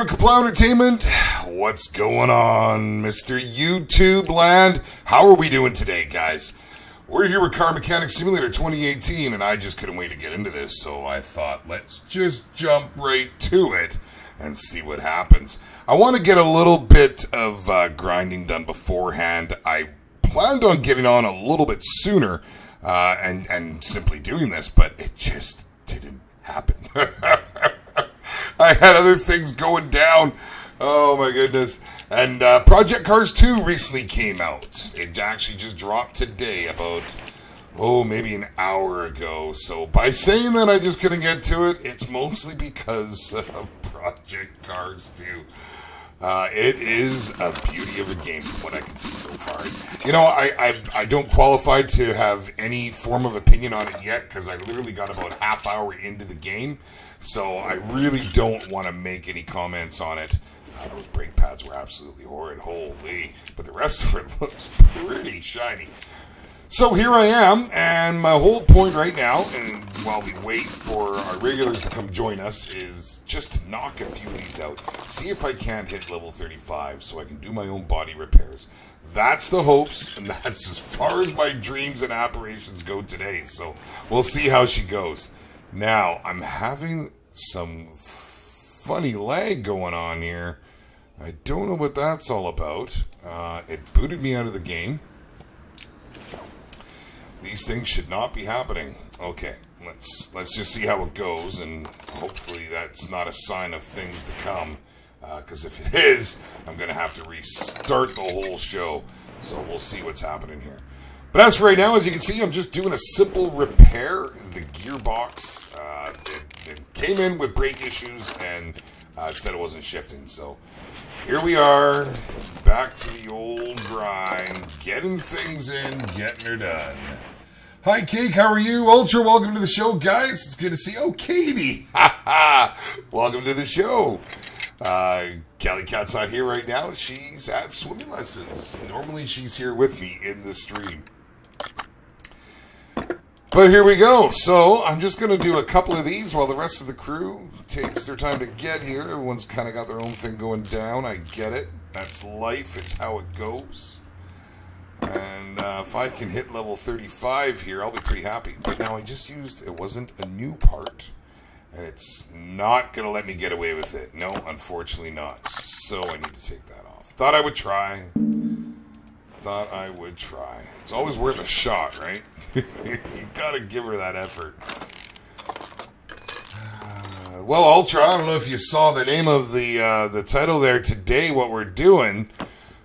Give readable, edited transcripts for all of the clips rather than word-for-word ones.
Kaplow Entertainment. What's going on, Mr. YouTube land? How are we doing today, guys? We're here with Car Mechanic Simulator 2018, and I just couldn't wait to get into this, so I thought, let's just jump right to it and see what happens. I want to get a little bit of grinding done beforehand. I planned on getting on a little bit sooner and simply doing this, but it just didn't happen. I had other things going down. Oh my goodness. And Project Cars 2 recently came out. It actually just dropped today about, maybe an hour ago. So by saying that I just couldn't get to it, it's mostly because of Project Cars 2. It is a beauty of a game from what I can see so far. You know, I don't qualify to have any form of opinion on it yet because I literally got about half hour into the game. So I really don't want to make any comments on it. Those brake pads were absolutely horrid, holy. But the rest of it looks pretty shiny. So here I am, and my whole point right now, and while we wait for our regulars to come join us, is just to knock a few of these out. See if I can't hit level 35 so I can do my own body repairs. That's the hopes, and that's as far as my dreams and aspirations go today. So we'll see how she goes. Now, I'm having some funny lag going on here. I don't know what that's all about. It booted me out of the game. These things should not be happening. Okay, let's just see how it goes, and hopefully that's not a sign of things to come. Because if it is, I'm going to have to restart the whole show. So we'll see what's happening here. But as for right now, as you can see, I'm just doing a simple repair. The gearbox, it came in with brake issues, and it said it wasn't shifting. So here we are, back to the old grind, getting things in, getting her done. Hi, Cake, how are you? Ultra, welcome to the show, guys. It's good to see you. Oh, Katie, welcome to the show. Kelly Cat's not here right now. She's at swimming lessons. Normally, she's here with me in the stream. But here we go. So I'm just going to do a couple of these while the rest of the crew takes their time to get here. Everyone's kind of got their own thing going down. I get it. That's life. It's how it goes. And if I can hit level 35 here, I'll be pretty happy. But now I just used, it wasn't a new part. And it's not going to let me get away with it. No, unfortunately not. So I need to take that off. Thought I would try. Thought I would try. It's always worth a shot, right? You gotta give her that effort. Well, Ultra, I don't know if you saw the name of the title there today, what we're doing,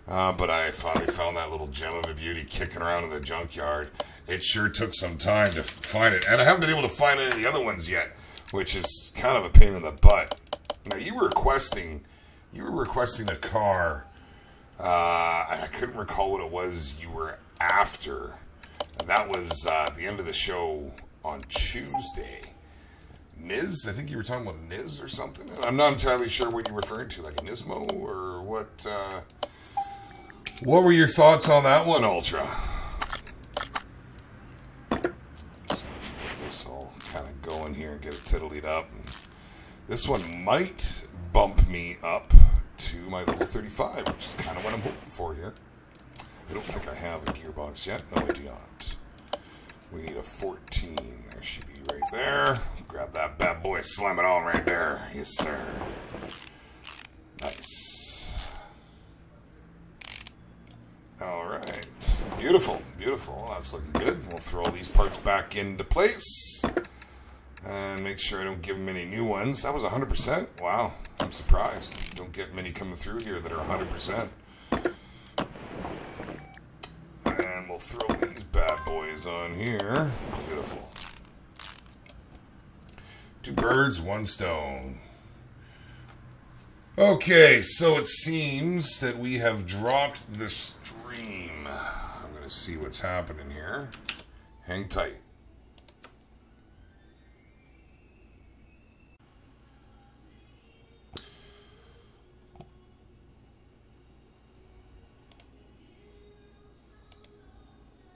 but I finally found that little gem of a beauty kicking around in the junkyard. It sure took some time to find it, and I haven't been able to find any of the other ones yet, which is kind of a pain in the butt. Now, you were requesting a car. I couldn't recall what it was you were after. And that was at the end of the show on Tuesday. Niz? I think you were talking about Niz or something. I'm not entirely sure what you're referring to, like a Nismo or what. What were your thoughts on that one, Ultra? So this all kind of going here and get it tiddlied up. This one might bump me up to my level 35, which is kind of what I'm hoping for here. I don't think I have a gearbox yet. No, I do not. We need a 14. There she be right there. Grab that bad boy, slam it on right there. Yes, sir. Nice. All right. Beautiful, beautiful. That's looking good. We'll throw all these parts back into place. And make sure I don't give them any new ones. That was 100%. Wow, I'm surprised. Don't get many coming through here that are 100%. And we'll throw these bad boys on here. Beautiful. 2 birds, 1 stone. Okay, so it seems that we have dropped the stream. I'm going to see what's happening here. Hang tight.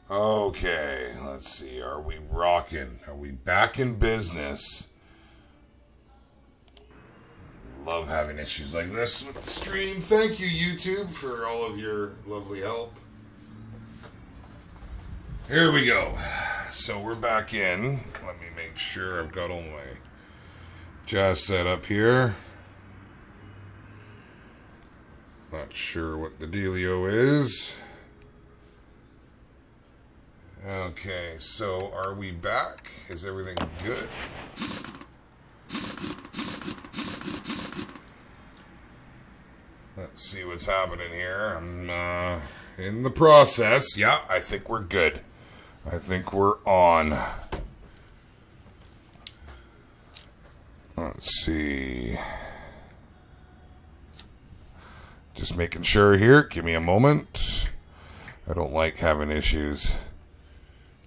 Okay, let's see. Are we rocking? Are we back in business? love having issues like this with the stream. Thank you, YouTube, for all of your lovely help. Here we go. So we're back in. Let me make sure I've got all my jazz set up here. Not sure what the dealio is. Okay, so are we back? Is everything good? Let's see what's happening here. I'm in the process. Yeah, I think we're good. I think we're on. Let's see. Just making sure here. Give me a moment. I don't like having issues.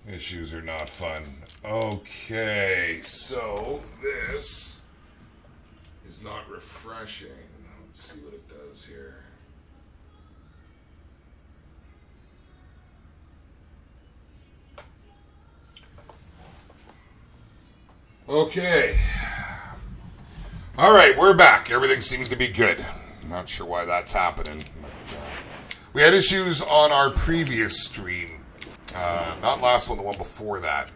Issues are not fun. Okay, so this is not refreshing. Let's see what it does here. Okay. All right, we're back. Everything seems to be good. Not sure why that's happening. But, we had issues on our previous stream. Not last one, the one before that,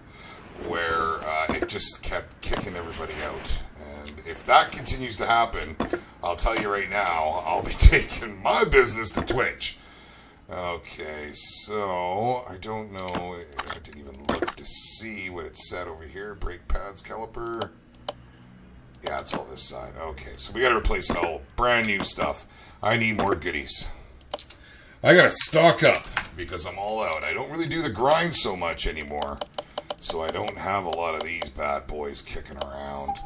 where it just kept kicking everybody out. And if that continues to happen, I'll tell you right now, I'll be taking my business to Twitch. Okay, so I don't know. I didn't even look to see what it said over here. Brake pads, caliper. Yeah, it's all this side. Okay, so we got to replace it all. Brand new stuff. I need more goodies. I got to stock up because I'm all out. I don't really do the grind so much anymore. So I don't have a lot of these bad boys kicking around.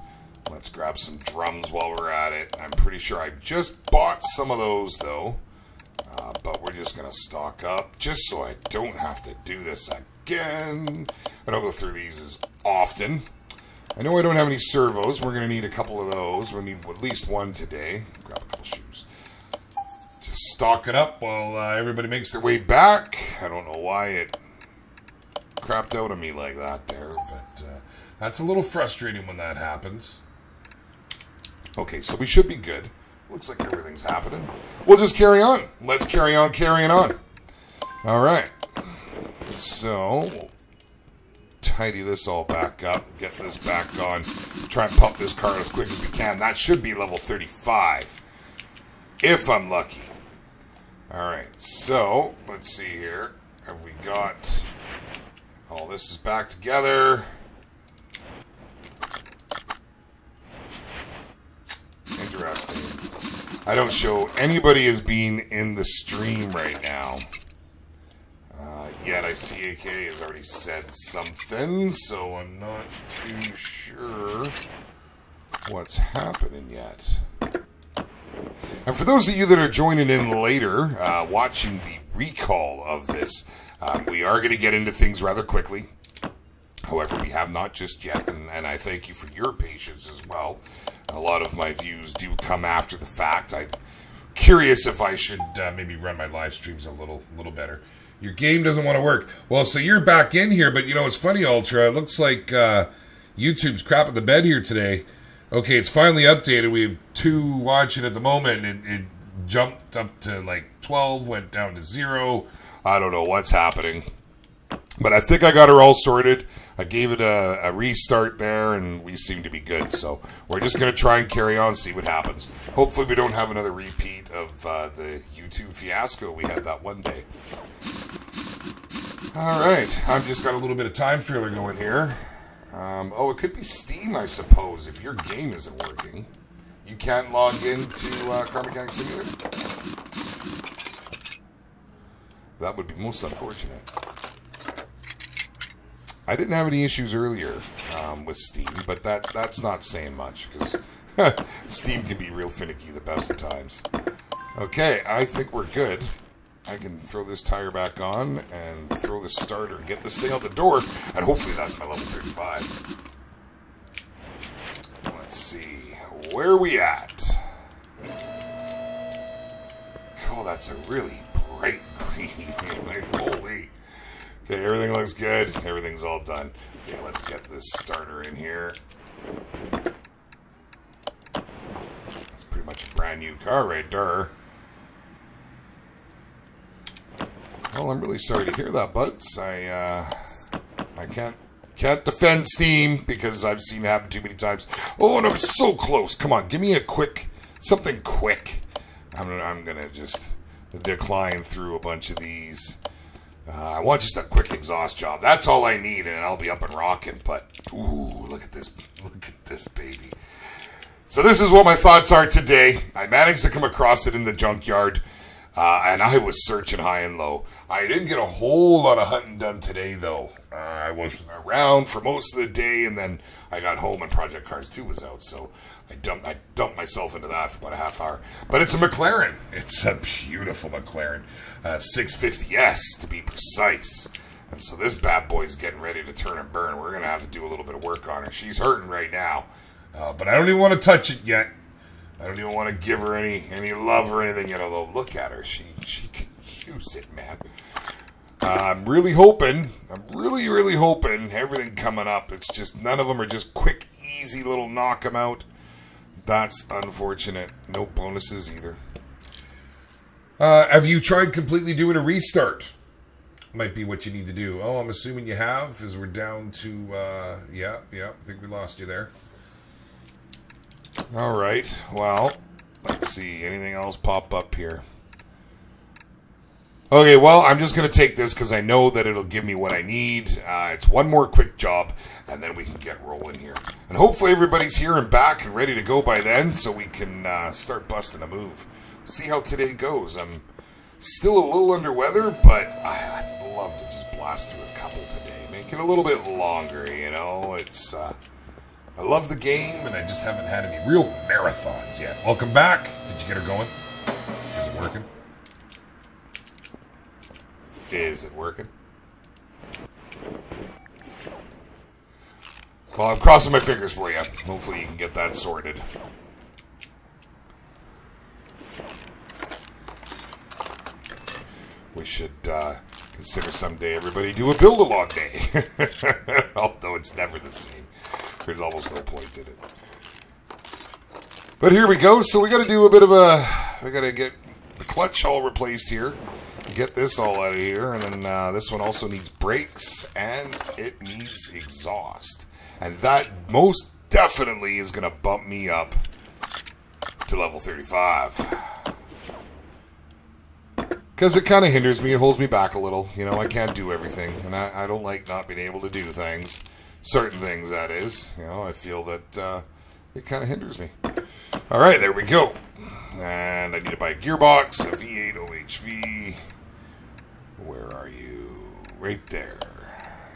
Let's grab some drums while we're at it. I'm pretty sure I just bought some of those though. But we're just going to stock up just so I don't have to do this again. I don't go through these as often. I know I don't have any servos. We're going to need a couple of those. We'll need at least one today. Grab a couple shoes. Just stock it up while everybody makes their way back. I don't know why it crapped out on me like that there, but that's a little frustrating when that happens. Okay, so we should be good. Looks like everything's happening. We'll just carry on. Let's carry on carrying on. All right. So, we'll tidy this all back up. Get this back on. Try and pump this car as quick as we can. That should be level 35. If I'm lucky. All right. So, let's see here. Have we got... all this is back together. Interesting. I don't show anybody as being in the stream right now. Yet I see AK has already said something, so I'm not too sure what's happening yet. And for those of you that are joining in later, watching the recall of this, we are going to get into things rather quickly. However, we have not just yet, and I thank you for your patience as well. A lot of my views do come after the fact. I'm curious if I should maybe run my live streams a little better. Your game doesn't want to work. Well, so you're back in here, but you know, it's funny, Ultra. It looks like YouTube's crapping the bed here today. Okay, it's finally updated. We have 2 watching at the moment. It jumped up to like 12, went down to 0. I don't know what's happening. But I think I got her all sorted. I gave it a restart there, and we seem to be good. So we're just going to try and carry on, see what happens. Hopefully we don't have another repeat of the YouTube fiasco we had that one day. All right. I've just got a little bit of time filler going here. Oh, it could be Steam, I suppose, if your game isn't working. You can't log into Car Mechanic Simulator? That would be most unfortunate. I didn't have any issues earlier with Steam, but that's not saying much, because Steam can be real finicky the best of times. Okay, I think we're good. I can throw this tire back on and throw the starter and get this thing out the door, and hopefully that's my level 35. Let's see. Where are we at? Oh, that's a really bright green. Like, holy. Okay, everything looks good. Everything's all done. Okay, let's get this starter in here. It's much a brand new car right there. Well, I'm really sorry to hear that, Buds. I can't defend Steam because I've seen it happen too many times. Oh, and I'm so close. Come on, give me a quick, something quick. I'm gonna just decline through a bunch of these. I want just a quick exhaust job. That's all I need, and I'll be up and rocking. But ooh, look at this! Look at this baby. So this is what my thoughts are today. I managed to come across it in the junkyard. And I was searching high and low. I didn't get a whole lot of hunting done today, though. I was around for most of the day, and then I got home and Project Cars 2 was out. So I dumped myself into that for about a half hour. But it's a McLaren. It's a beautiful McLaren. 650S, to be precise. And so this bad boy's getting ready to turn and burn. We're going to have to do a little bit of work on her. She's hurting right now. But I don't even want to touch it yet. I don't even want to give her any love or anything yet, although look at her. She can use it, man. I'm really hoping, really hoping everything coming up. It's just none of them are just quick, easy little knock 'em out. That's unfortunate. No bonuses either. Have you tried completely doing a restart? Might be what you need to do. Oh, I'm assuming you have, as we're down to, yeah, I think we lost you there. Alright, well, let's see. Anything else pop up here? Okay, well, I'm just going to take this because I know that it'll give me what I need. It's one more quick job, and then we can get rolling here. And hopefully everybody's here and back and ready to go by then, so we can start busting a move. See how today goes. I'm still a little under weather, but I'd love to just blast through a couple today. Make it a little bit longer, you know. It's... I love the game, and I just haven't had any real marathons yet. Welcome back. Did you get her going? Is it working? Is it working? Well, I'm crossing my fingers for you. Hopefully you can get that sorted. We should consider someday everybody do a build-along day. Although it's never the same. There's almost no point in it. But here we go. So we got to do a bit of a... We got to get the clutch all replaced here. Get this all out of here. And then this one also needs brakes. And it needs exhaust. And that most definitely is going to bump me up to level 35. Because it kind of hinders me. It holds me back a little. You know, I can't do everything. And I don't like not being able to do things. Certain things, that is. You know, I feel that it kind of hinders me. All right, there we go. And I need to buy a gearbox, a V8 OHV. Where are you? Right there.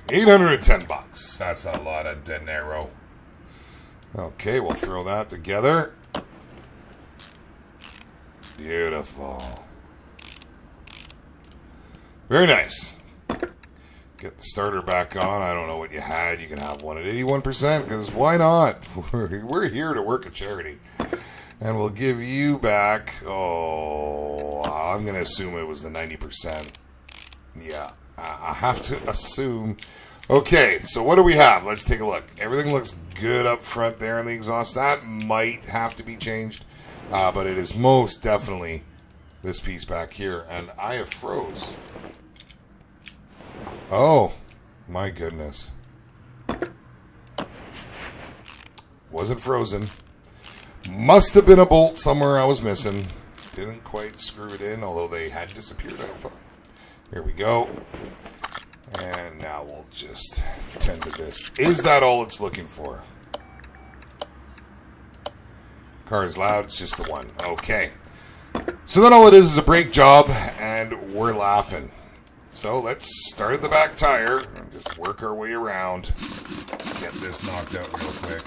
810 bucks. That's a lot of dinero. Okay, we'll throw that together. Beautiful. Very nice. Get the starter back on. I don't know what you had. You can have one at 81%, because why not? We're here to work a charity. And we'll give you back, oh, I'm going to assume it was the 90%. Yeah, I have to assume. Okay, so what do we have? Let's take a look. Everything looks good up front there in the exhaust. That might have to be changed, but it is most definitely this piece back here. And I have froze. Oh, my goodness. Wasn't frozen. Must have been a bolt somewhere I was missing. Didn't quite screw it in, although they had disappeared, I thought. Here we go. And now we'll just tend to this. Is that all it's looking for? Car is loud, it's just the one. Okay. So then all it is a brake job, and we're laughing. So let's start at the back tire and just work our way around. Get this knocked out real quick.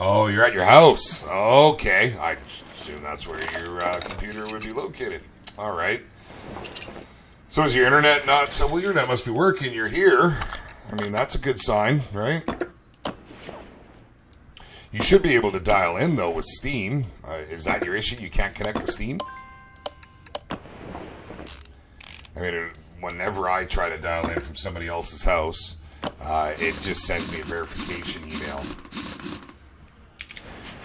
Oh, you're at your house. Okay. I assume that's where your computer would be located. All right. So is your internet not... Well, your internet must be working. You're here. I mean, that's a good sign, right? You should be able to dial in, though, with Steam. Is that your issue? You can't connect to Steam? I mean, whenever I try to dial in from somebody else's house, it just sent me a verification email.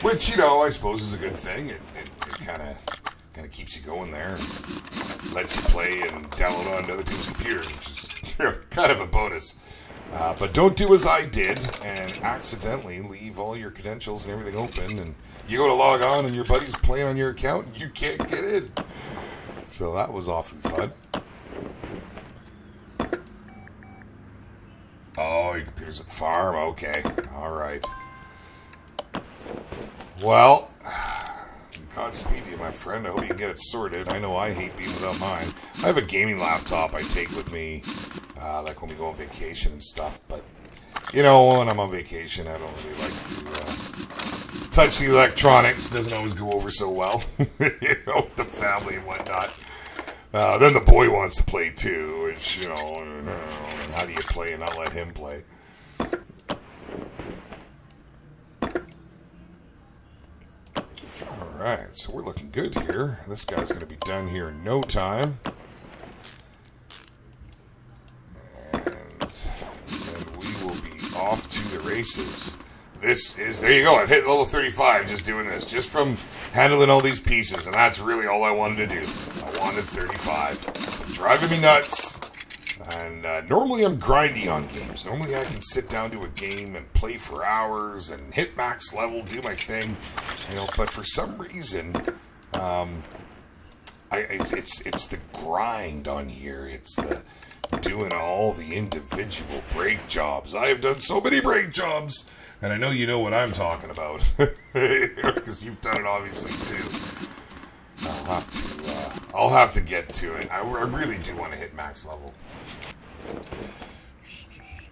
Which, you know, I suppose is a good thing. It kind of keeps you going there. And lets you play and download onto other people's computers, which is, you know, kind of a bonus. But don't do as I did and accidentally leave all your credentials and everything open, and you go to log on and your buddy's playing on your account and you can't get in. So that was awfully fun. Oh, your computer's at the farm? Okay. Alright. Well, Godspeed to you, my friend. I hope you can get it sorted. I know I hate being without mine. I have a gaming laptop I take with me, like when we go on vacation and stuff. But, you know, when I'm on vacation, I don't really like to touch the electronics. It doesn't always go over so well, you know, with the family and whatnot. Then the boy wants to play too, which, you know, how do you play and not let him play? Alright, so we're looking good here. This guy's going to be done here in no time. And then we will be off to the races. This is, there you go, I've hit level 35 just doing this, just from handling all these pieces, and that's really all I wanted to do. I wanted 35. It's driving me nuts. And normally I'm grindy on games. Normally I can sit down to a game and play for hours and hit max level, do my thing, you know. But for some reason, it's the grind on here. It's the doing all the individual brake jobs. I have done so many brake jobs, and I know you know what I'm talking about because you've done it obviously too. I'll have to get to it. I really do want to hit max level.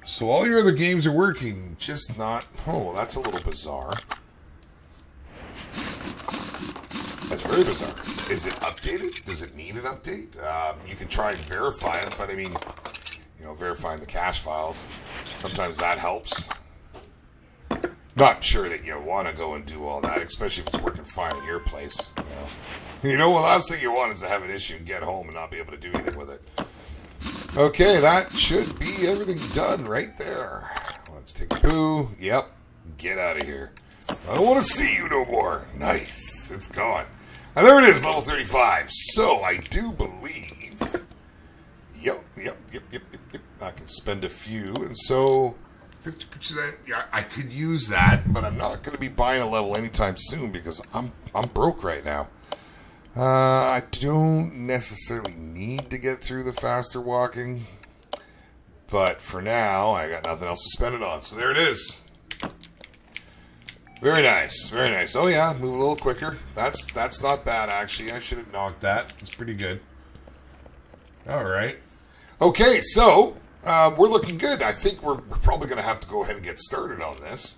So all your other games are working, just not... Oh, that's a little bizarre. That's very bizarre. Is it updated? Does it need an update? You can try and verify it, but I mean, you know, verifying the cache files, sometimes that helps. Not sure that you want to go and do all that, especially if it's working fine at your place. You know, the last thing you want is to have an issue and get home and not be able to do anything with it. Okay, that should be everything done right there. Let's take a poo. Yep, get out of here. I don't want to see you no more. Nice, it's gone. And there it is, level 35. So I do believe. Yep. I can spend a few, and so 50%. Yeah, I could use that, but I'm not going to be buying a level anytime soon because I'm broke right now. I don't necessarily need to get through the faster walking, but for now, I got nothing else to spend it on. So there it is. Very nice, very nice. Oh yeah, move a little quicker. That's not bad actually. I should have knocked that. It's pretty good. All right. Okay, so we're looking good. I think we're probably going to have to go ahead and get started on this.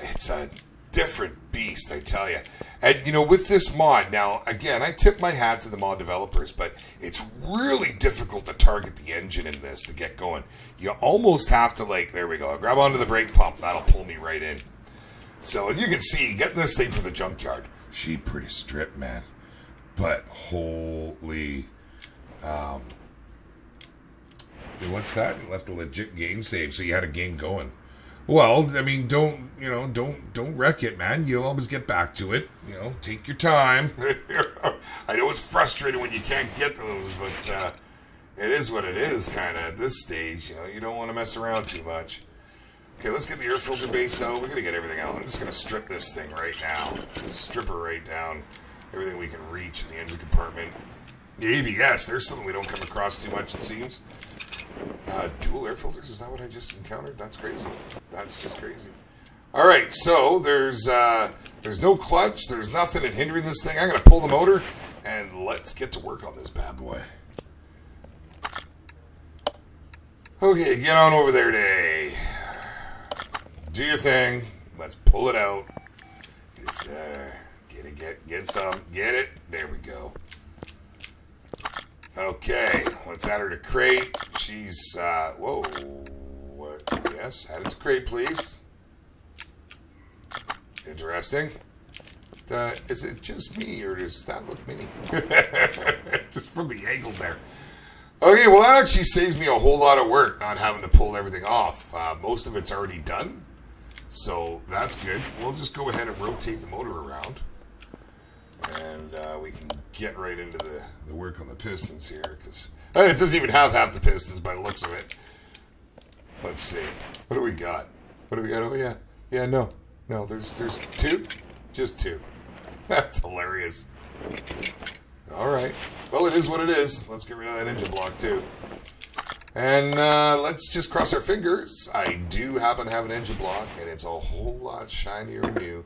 It's a different beast, I tell you. And, you know, with this mod, now, again, I tip my hat to the mod developers, but it's really difficult to target the engine in this to get going. You almost have to, like, there we go, grab onto the brake pump. That'll pull me right in. So, you can see, getting this thing from the junkyard, she pretty stripped, man. But, holy... what's that? You left a legit game save, so you had a game going. Well, I mean, don't wreck it, man. You'll always get back to it. You know, take your time. I know it's frustrating when you can't get to those, but it is what it is, kind of, at this stage. You know, you don't want to mess around too much. Okay, let's get the air filter base out. We're going to get everything out. I'm just going to strip this thing right now. Just strip her right down. Everything we can reach in the engine compartment. The ABS, there's something we don't come across too much, it seems. Dual air filters, is that what I just encountered? That's crazy. That's just crazy. Alright, so there's no clutch, there's nothing hindering this thing. I'm going to pull the motor, and let's get to work on this bad boy. Okay, get on over there, Day. Do your thing. Let's pull it out. Just, get some. Get it. There we go. Okay, let's add her to crate. She's, whoa, what, yes, add it to crate, please. Interesting. Is it just me, or does that look mini? Just from the angle there. Okay, well that actually saves me a whole lot of work not having to pull everything off. Most of it's already done, so that's good. We'll just go ahead and rotate the motor around, and we can get right into the work on the pistons here, because it doesn't even have half the pistons by the looks of it. Let's see. What do we got? What do we got? Oh, yeah. Yeah, no. No, there's two? Just two. That's hilarious. All right. Well, it is what it is. Let's get rid of that engine block, too. And let's just cross our fingers. I do happen to have an engine block, and it's a whole lot shinier and new.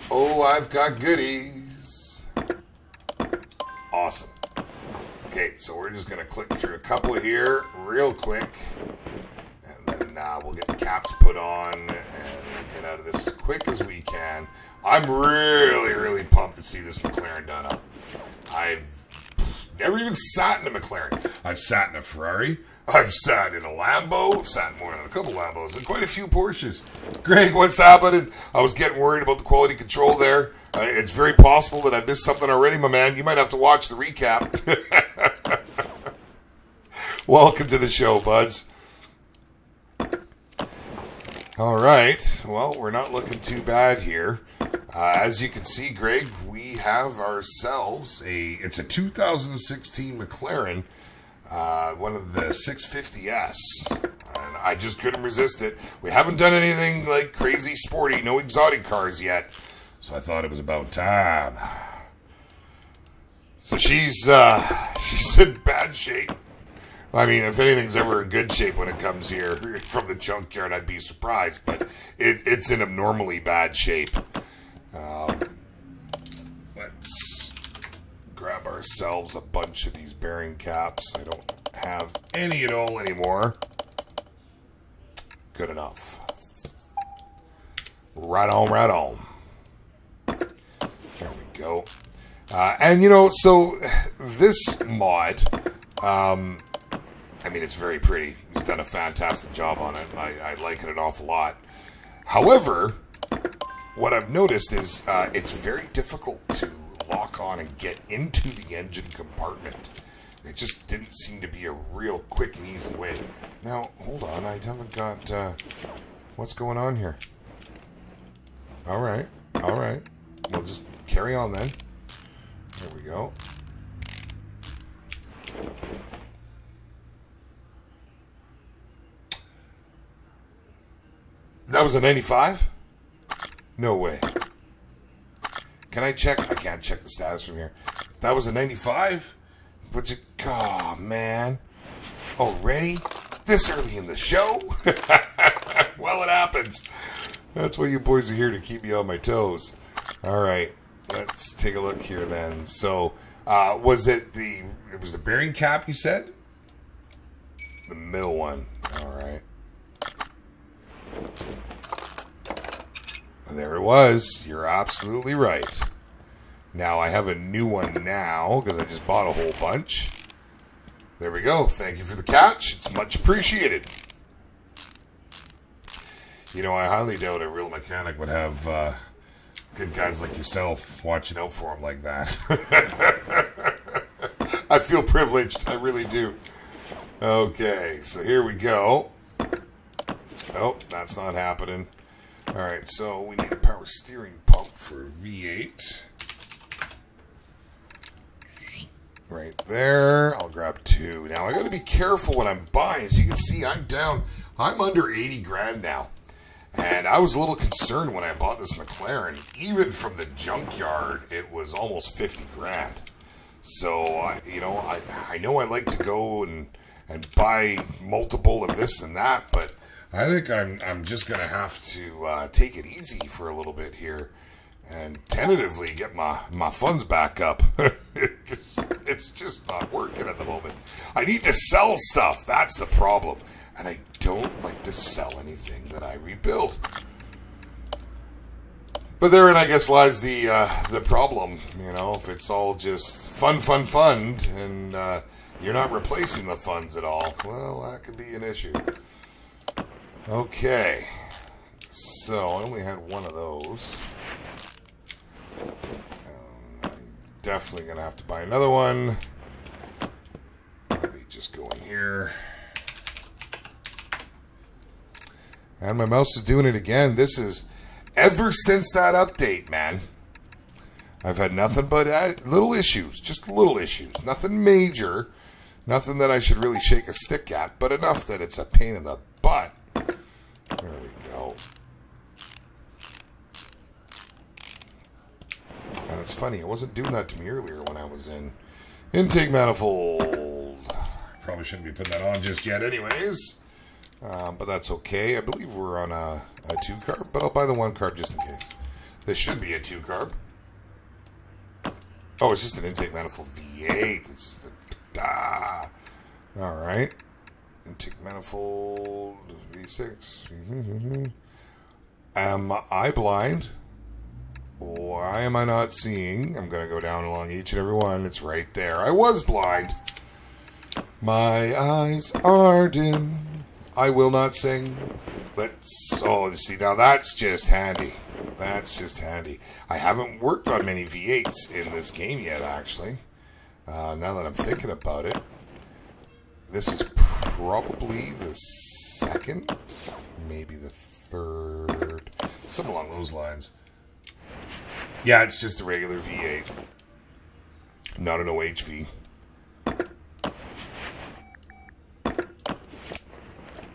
Oh, I've got goodies. Awesome. Okay, so we're just going to click through a couple here real quick. And then we'll get the caps put on and get out of this as quick as we can. I'm really, really pumped to see this McLaren done up. I've never even sat in a McLaren. I've sat in a Ferrari. I've sat in a Lambo. I've sat in more than a couple Lambos and quite a few Porsches. Greg, what's happening? I was getting worried about the quality control there. It's very possible that I missed something already, my man. You might have to watch the recap. Welcome to the show, buds. All right. Well, we're not looking too bad here. As you can see, Greg, we have ourselves it's a 2016 McLaren, one of the 650S, and I just couldn't resist it. We haven't done anything like crazy sporty, no exotic cars yet, so I thought it was about time. So she's in bad shape. I mean, if anything's ever in good shape when it comes here from the junkyard, I'd be surprised, but it's in abnormally bad shape. Let's grab ourselves a bunch of these bearing caps. I don't have any at all anymore. Good enough. Right on, right on. There we go. And, you know, so this mod, I mean, it's very pretty. He's done a fantastic job on it. I like it an awful lot. However, what I've noticed is it's very difficult to lock on and get into the engine compartment. It just didn't seem to be a real quick and easy way. Now, hold on. I haven't got... what's going on here? All right. All right. We'll just carry on then. There we go. That was a 95? No way. Can I check? I can't check the status from here. That was a 95? But you... Oh, man. Already? This early in the show? Well, it happens. That's why you boys are here, to keep me on my toes. All right. Let's take a look here then. So, was it the... It was the bearing cap, you said? The middle one. All right. There it was. You're absolutely right. Now, I have a new one now, because I just bought a whole bunch. There we go. Thank you for the catch. It's much appreciated. You know, I highly doubt a real mechanic would have good guys like yourself watching out for him like that. I feel privileged. I really do. Okay, so here we go. Oh, that's not happening. All right, so we need a power steering pump for V8. Right there. I'll grab two. Now, I got to be careful when I'm buying. As you can see, I'm under 80 grand now. And I was a little concerned when I bought this McLaren. Even from the junkyard, it was almost 50 grand. So, you know, I know I like to go and buy multiple of this and that, but I think I'm just going to have to take it easy for a little bit here and tentatively get my funds back up. It's just not working at the moment. I need to sell stuff. That's the problem. And I don't like to sell anything that I rebuild. But therein, I guess, lies the problem. You know, if it's all just fun, and you're not replacing the funds at all, well, that could be an issue. Okay, so I only had one of those. I'm definitely going to have to buy another one. Let me just go here. And my mouse is doing it again. This is ever since that update, man. I've had nothing but little issues. Just little issues. Nothing major. Nothing that I should really shake a stick at. But enough that it's a pain in the butt. There we go. And it's funny. It wasn't doing that to me earlier when I was in intake manifold. Probably shouldn't be putting that on just yet anyways. But that's okay. I believe we're on a 2-carb, but I'll buy the 1-carb just in case. This should be a 2-carb. Oh, it's just an intake manifold V8. It's all right. Intake manifold V6. Am I blind? Why am I not seeing? I'm going to go down along each and every one. It's right there. I was blind. My eyes are dim. I will not sing. Oh, see, now that's just handy. That's just handy. I haven't worked on many V8s in this game yet, actually. Now that I'm thinking about it. This is probably the second, maybe the third. Something along those lines. Yeah, it's just a regular V8. Not an OHV.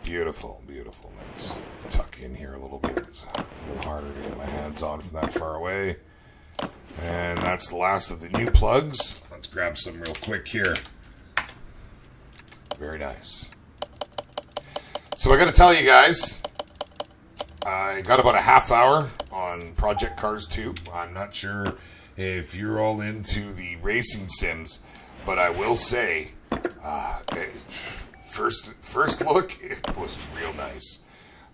Beautiful, beautiful. Let's tuck in here a little bit. It's a little harder to get my hands on from that far away. And that's the last of the new plugs. Let's grab some real quick here. Very nice. So I got to tell you guys, I got about a half hour on Project Cars 2. I'm not sure if you're all into the racing sims, but I will say, First look, it was real nice.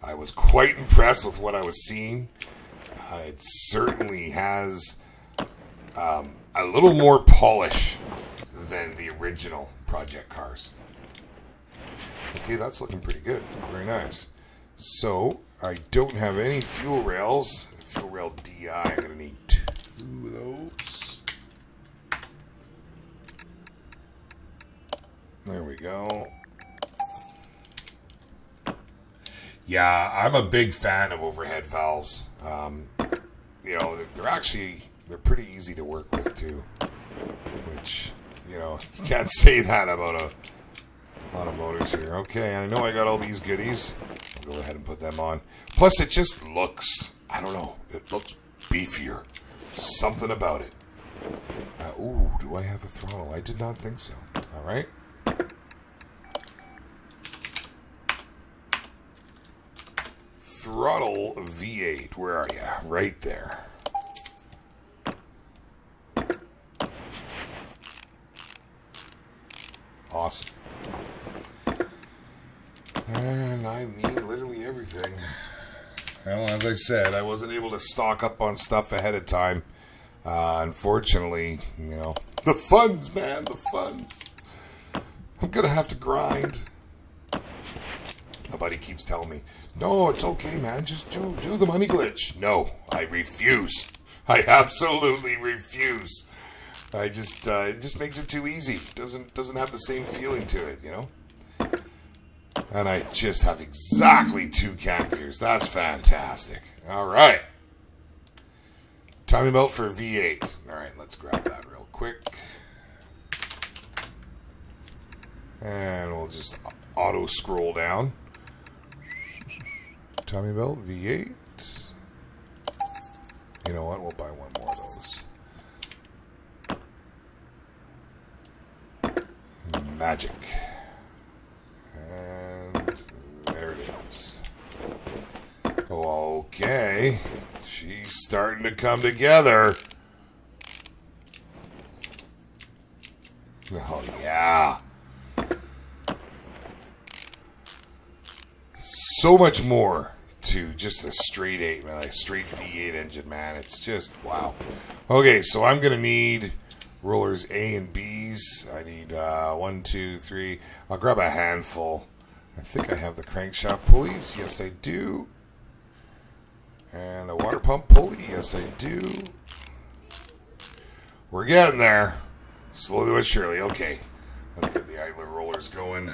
I was quite impressed with what I was seeing. It certainly has a little more polish than the original Project Cars. Okay, that's looking pretty good. Very nice. So, I don't have any fuel rails. Fuel rail DI, I'm going to need 2 of those. There we go. Yeah, I'm a big fan of overhead valves. You know, they're pretty easy to work with too. Which, you know, you can't say that about a lot of motors here. Okay, I know I got all these goodies. I'll go ahead and put them on. Plus, it just looks, I don't know, it looks beefier. Something about it. Ooh, do I have a throttle? I did not think so. All right. Throttle V8, where are you? Right there. Awesome. And I need literally everything. Well, as I said, I wasn't able to stock up on stuff ahead of time. Unfortunately, you know, the funds, man, the funds. I'm gonna have to grind. My buddy keeps telling me, no, it's okay, man. Just do the money glitch. No, I refuse. I absolutely refuse. It just makes it too easy. Doesn't have the same feeling to it, you know. And I just have exactly 2 cam gears. That's fantastic. All right. Timing belt for V8. All right, let's grab that real quick. And we'll just auto scroll down. Timing belt, V8. You know what? We'll buy one more of those. Magic. And there it is. Okay. She's starting to come together. Oh, yeah. So much more to just a straight 8, man, like straight V8 engine, man. It's just, wow. Okay, so I'm going to need rollers A and B's. I need 1, 2, 3. I'll grab a handful. I think I have the crankshaft pulleys. Yes, I do. And a water pump pulley. Yes, I do. We're getting there. Slowly but surely. Okay. Let's get the idler rollers going.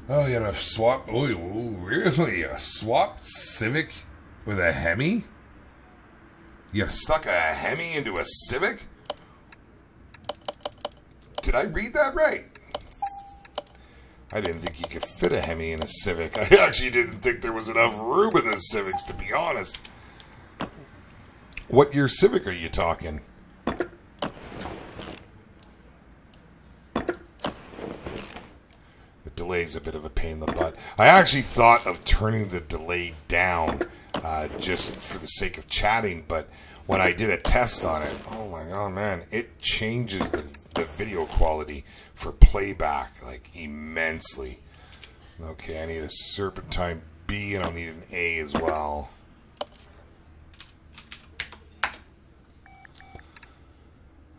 Oh, you got a swap. Oh, really? A swap Civic with a Hemi? You stuck a Hemi into a Civic? Did I read that right? I didn't think you could fit a Hemi in a Civic. I actually didn't think there was enough room in the Civics, to be honest. What year Civic are you talking? The delay's a bit of a pain in the butt. I actually thought of turning the delay down just for the sake of chatting, but when I did a test on it, oh my god, man, it changes the video quality for playback like immensely. Okay, I need a Serpentine B and I'll need an A as well.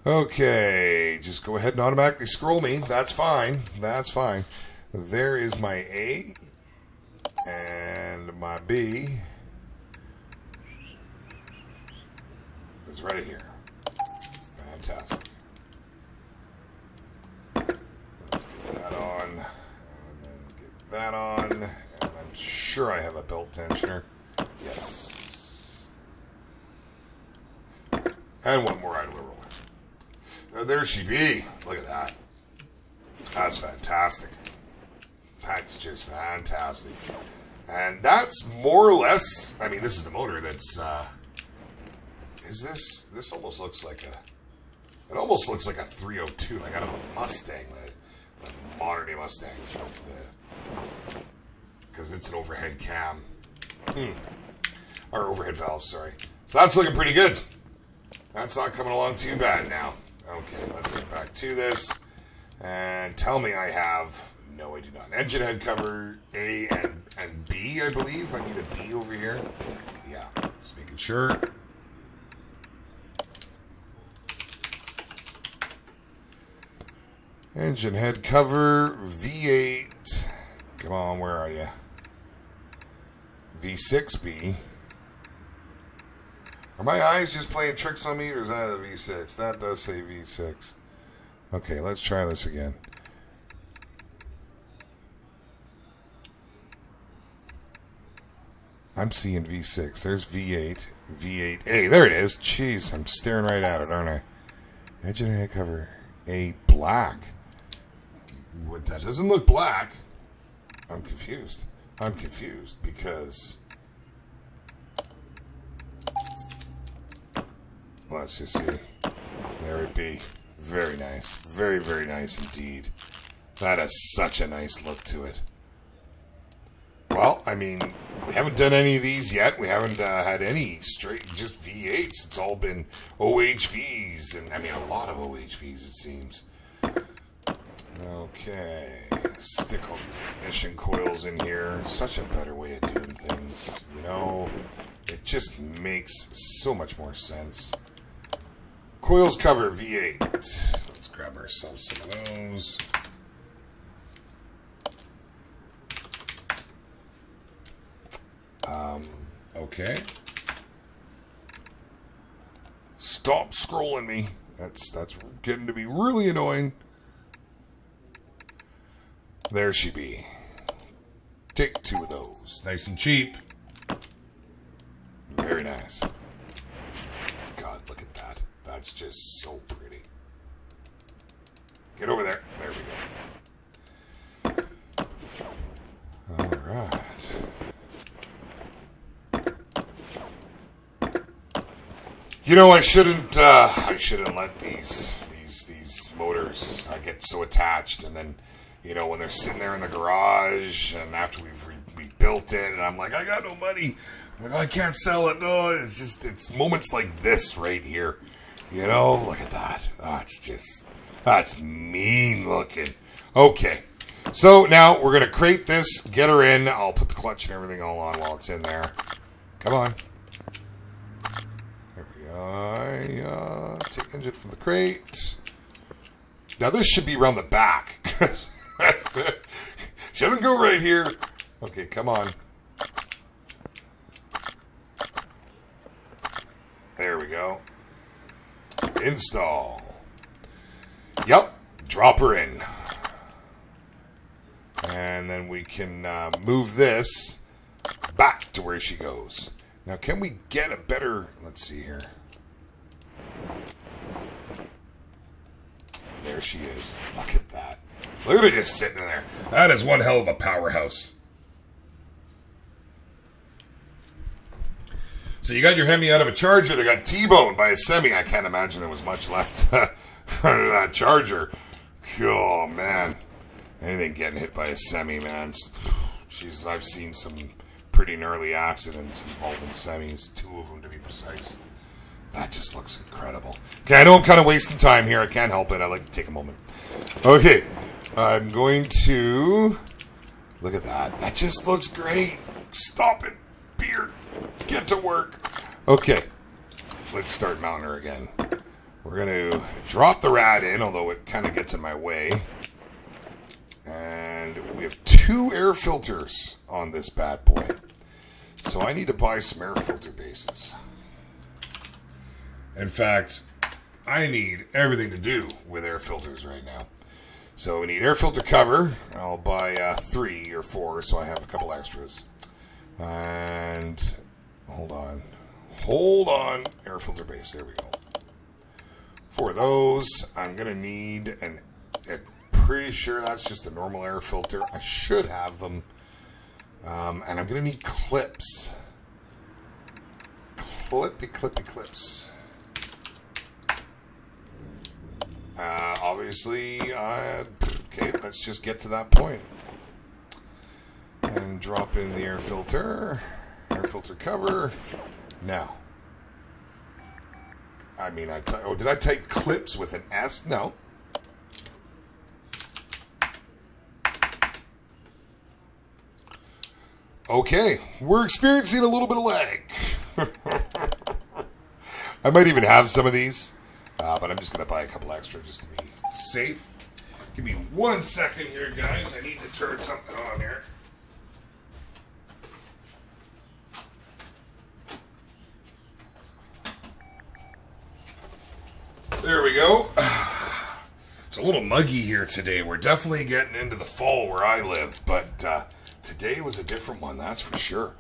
Okay, just go ahead and automatically scroll me. That's fine. That's fine. There is my A and my B is right here. Fantastic. Let's get that on, and then get that on, and I'm sure I have a belt tensioner. Yes. And one more idler roller. There she be. Look at that. That's fantastic. That's just fantastic. And that's more or less, I mean, this is the motor that's, this almost looks like it almost looks like a 302, like out of a Mustang, the modern day Mustangs, because it's an overhead cam. Or overhead valve, sorry. So that's looking pretty good. That's not coming along too bad now. Okay, let's get back to this. And tell me I have... No, I do not. Engine head cover A and B, I believe. I need a B over here. Yeah, just making sure. Engine head cover V8. Come on, where are you? V6B. Are my eyes just playing tricks on me, or is that a V6? That does say V6. Okay, let's try this again. I'm seeing V6. There's V8. V8A. There it is. Jeez, I'm staring right at it, aren't I? Engine head cover A black. What, that doesn't look black. I'm confused. I'm confused because... Let's just see. There it be. Very nice. Very, very nice indeed. That has such a nice look to it. Well, I mean, we haven't done any of these yet. We haven't had any straight, just V8s. It's all been OHVs, and I mean, a lot of OHVs, it seems. Okay. Stick all these ignition coils in here. Such a better way of doing things. You know, it just makes so much more sense. Coils cover V8. Let's grab ourselves some of those. Okay. Stop scrolling me. That's getting to be really annoying. There she be. Take two of those. Nice and cheap. Very nice. God, look at that. That's just so pretty. Get over there. There we go. All right. You know, I shouldn't let these motors get so attached, and then, you know, when they're sitting there in the garage, and after we've built it, and I'm like, I got no money. I'm like, I can't sell it. No, it's moments like this right here. You know, look at that. That's mean looking. Okay, so now we're gonna crate this, get her in. I'll put the clutch and everything all on while it's in there. Come on. There we go. Take engine from the crate. Now this should be around the back. Shouldn't go right here. Okay, come on. install. Yep, drop her in. And then we can move this back to where she goes. Now, can we get a better... Let's see here. There she is. Look at that. Look at her just sitting there. That is one hell of a powerhouse. So you got your Hemi out of a Charger. They got T-boned by a Semi. I can't imagine there was much left under that Charger. Oh, man. Anything getting hit by a Semi, man. Jeez, I've seen some pretty gnarly accidents involving Semis. 2 of them, to be precise. That just looks incredible. Okay, I know I'm kind of wasting time here. I can't help it. I like to take a moment. Okay, I'm going to... Look at that. That just looks great. Stop it, beard. Get to work. Okay, let's start mounting her again. We're going to drop the rad in, although it kind of gets in my way. And we have 2 air filters on this bad boy. So I need to buy some air filter bases. In fact, I need everything to do with air filters right now. So we need air filter cover. I'll buy 3 or 4 so I have a couple extras. And hold on, air filter base. There we go. For those, I'm gonna need an. Pretty sure that's just a normal air filter. I should have them, and I'm gonna need clips. Clippy clips. Obviously, okay, let's just get to that point. And drop in the air filter cover. Now, I mean, did I type clips with an S? No. Okay, we're experiencing a little bit of lag. I might even have some of these, but I'm just going to buy a couple extra just to be safe. Give me 1 second here, guys. I need to turn something on here. There we go. It's a little muggy here today. We're definitely getting into the fall where I live, but today was a different one, that's for sure.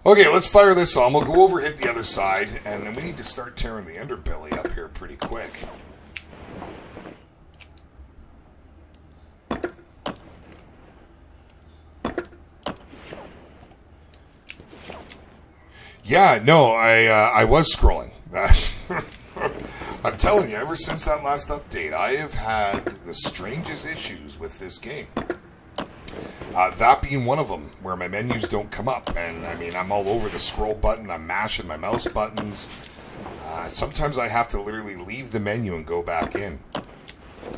Okay, let's fire this on. We'll go over, hit the other side, and then we need to start tearing the underbelly up here pretty quick. Yeah, no, I was scrolling. I'm telling you, ever since that last update, I have had the strangest issues with this game. That being one of them, where my menus don't come up. And, I mean, I'm all over the scroll button. I'm mashing my mouse buttons. Sometimes I have to literally leave the menu and go back in.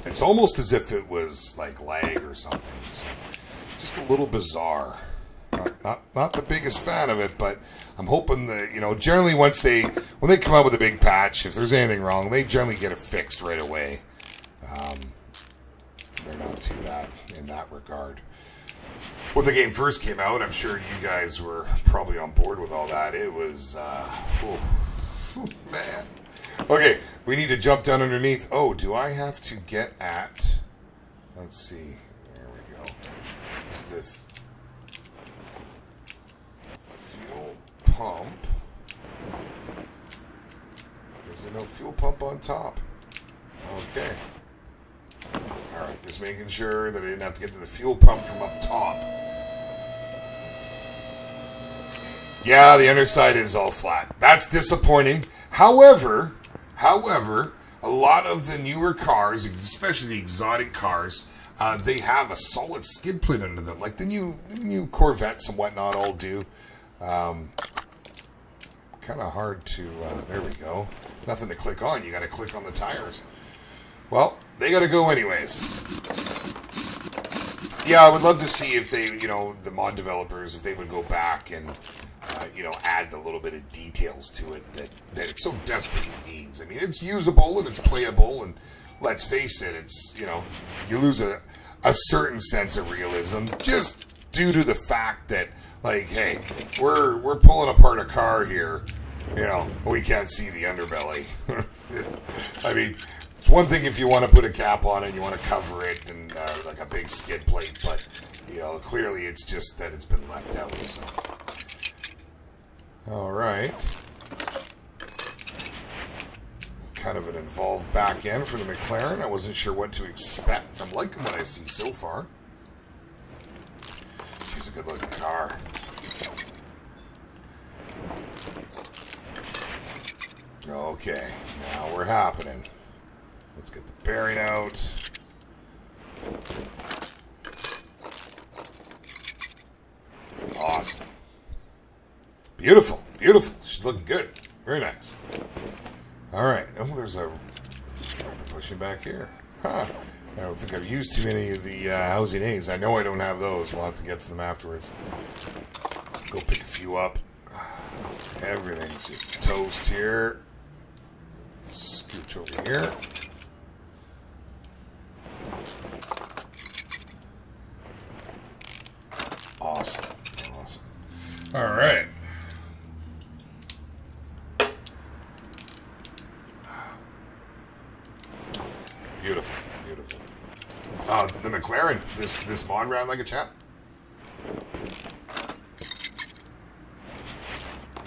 It's almost as if it was, like, lag or something. So, just a little bizarre. Not the biggest fan of it, but I'm hoping that, you know, generally when they come out with a big patch, if there's anything wrong, they generally get it fixed right away. They're not too bad in that regard. When the game first came out, I'm sure you guys were probably on board with all that. It was, man. Okay, we need to jump down underneath. Oh, do I have to get at, let's see, there we go. Is the fuel pump, is there no fuel pump on top? Okay. Alright, just making sure that I didn't have to get to the fuel pump from up top. Yeah, the underside is all flat. That's disappointing. However, a lot of the newer cars, especially the exotic cars, they have a solid skid plate under them. Like the new Corvettes and whatnot all do. Kind of hard to, there we go. Nothing to click on. You got to click on the tires. Well, they got to go anyways. Yeah, I would love to see if they, you know, the mod developers, if they would go back and, you know, add a little bit of details to it that it so desperately needs. I mean, it's usable and it's playable, and let's face it, it's, you know, you lose a certain sense of realism just due to the fact that, like, hey, we're pulling apart a car here, you know, we can't see the underbelly. I mean, it's one thing if you want to put a cap on it, you want to cover it and like a big skid plate, but you know, clearly it's just that it's been left out. So, all right, kind of an involved back end for the McLaren. I wasn't sure what to expect. I'm liking what I see so far. She's a good-looking car. Okay, now we're happening. Let's get the bearing out. Awesome. Beautiful, beautiful. She's looking good. Very nice. All right. Oh, there's a pushing back here. Huh. I don't think I've used too many of the housing aids. I know I don't have those. We'll have to get to them afterwards. Go pick a few up. Everything's just toast here. Scooch over here. Awesome. Awesome. All right. Beautiful. Beautiful. The McLaren. This mod ran like a champ.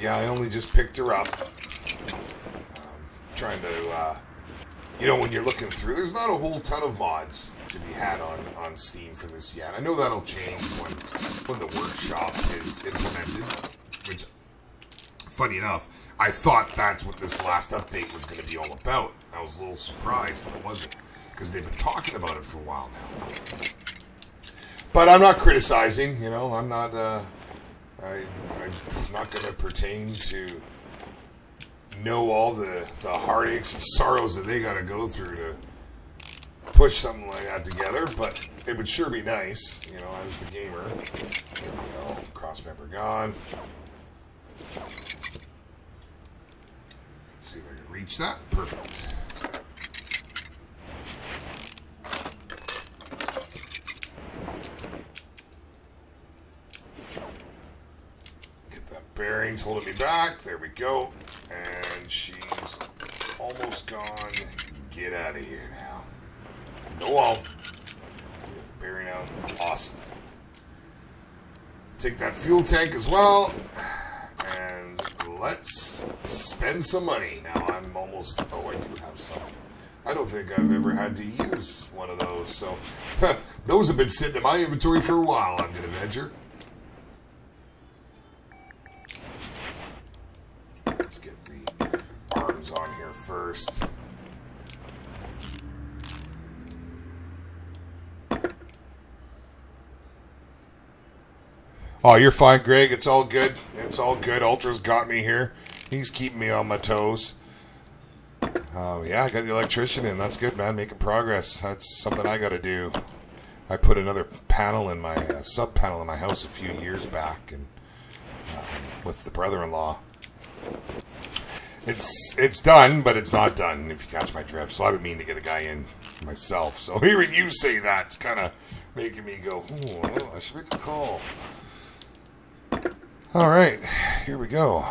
Yeah, I only just picked her up. Trying to, you know, when you're looking through, there's not a whole ton of mods to be had on Steam for this yet. I know that'll change when the workshop is implemented, which, funny enough, I thought that's what this last update was going to be all about. I was a little surprised, but it wasn't, because they've been talking about it for a while now. But I'm not criticizing, you know, I'm not, I'm not going to pertain to know all the heartaches and sorrows that they got to go through to push something like that together, but it would sure be nice, you know, as the gamer. There we go. Cross member gone. Let's see if I can reach that. Perfect. Get that bearings holding me back. There we go. And she's almost gone. Get out of here now. Go on. Get the bearing out. Awesome. Take that fuel tank as well. And let's spend some money. Now I'm almost... Oh, I do have some. I don't think I've ever had to use one of those. So those have been sitting in my inventory for a while, I'm going to venture. Let's get the arms on here first. Oh, you're fine, Greg. It's all good. It's all good. Ultra's got me here. He's keeping me on my toes. Yeah, I got the electrician in. That's good, man. Making progress. That's something I got to do. I put another panel in my sub panel in my house a few years back, and with the brother-in-law. It's done, but it's not done, if you catch my drift. So I've been meaning to get a guy in myself. So hearing you say that, it's kind of making me go, oh, I should make a call. All right, here we go.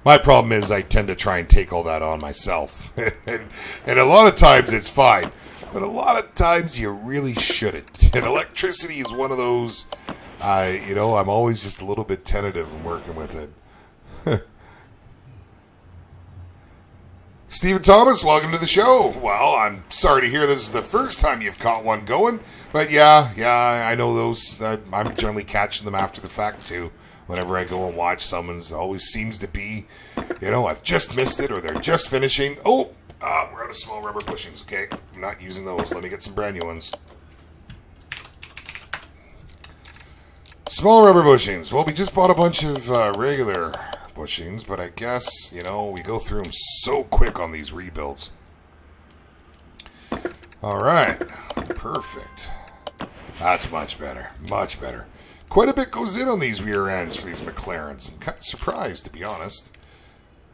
My problem is I tend to try and take all that on myself. and a lot of times it's fine. But a lot of times you really shouldn't. And electricity is one of those, you know, I'm always just a little bit tentative in working with it. Stephen Thomas, welcome to the show. Well, I'm sorry to hear this is the first time you've caught one going. But yeah, I know those. I'm generally catching them after the fact, too. Whenever I go and watch someone's, always seems to be, you know, I've just missed it or they're just finishing. Oh, we're out of small rubber bushings. Okay, I'm not using those. Let me get some brand new ones. Small rubber bushings. Well, we just bought a bunch of regular bushings, but I guess, you know, we go through them so quick on these rebuilds. All right, perfect. That's much better, much better. Quite a bit goes in on these rear ends for these McLarens. I'm kind of surprised, to be honest.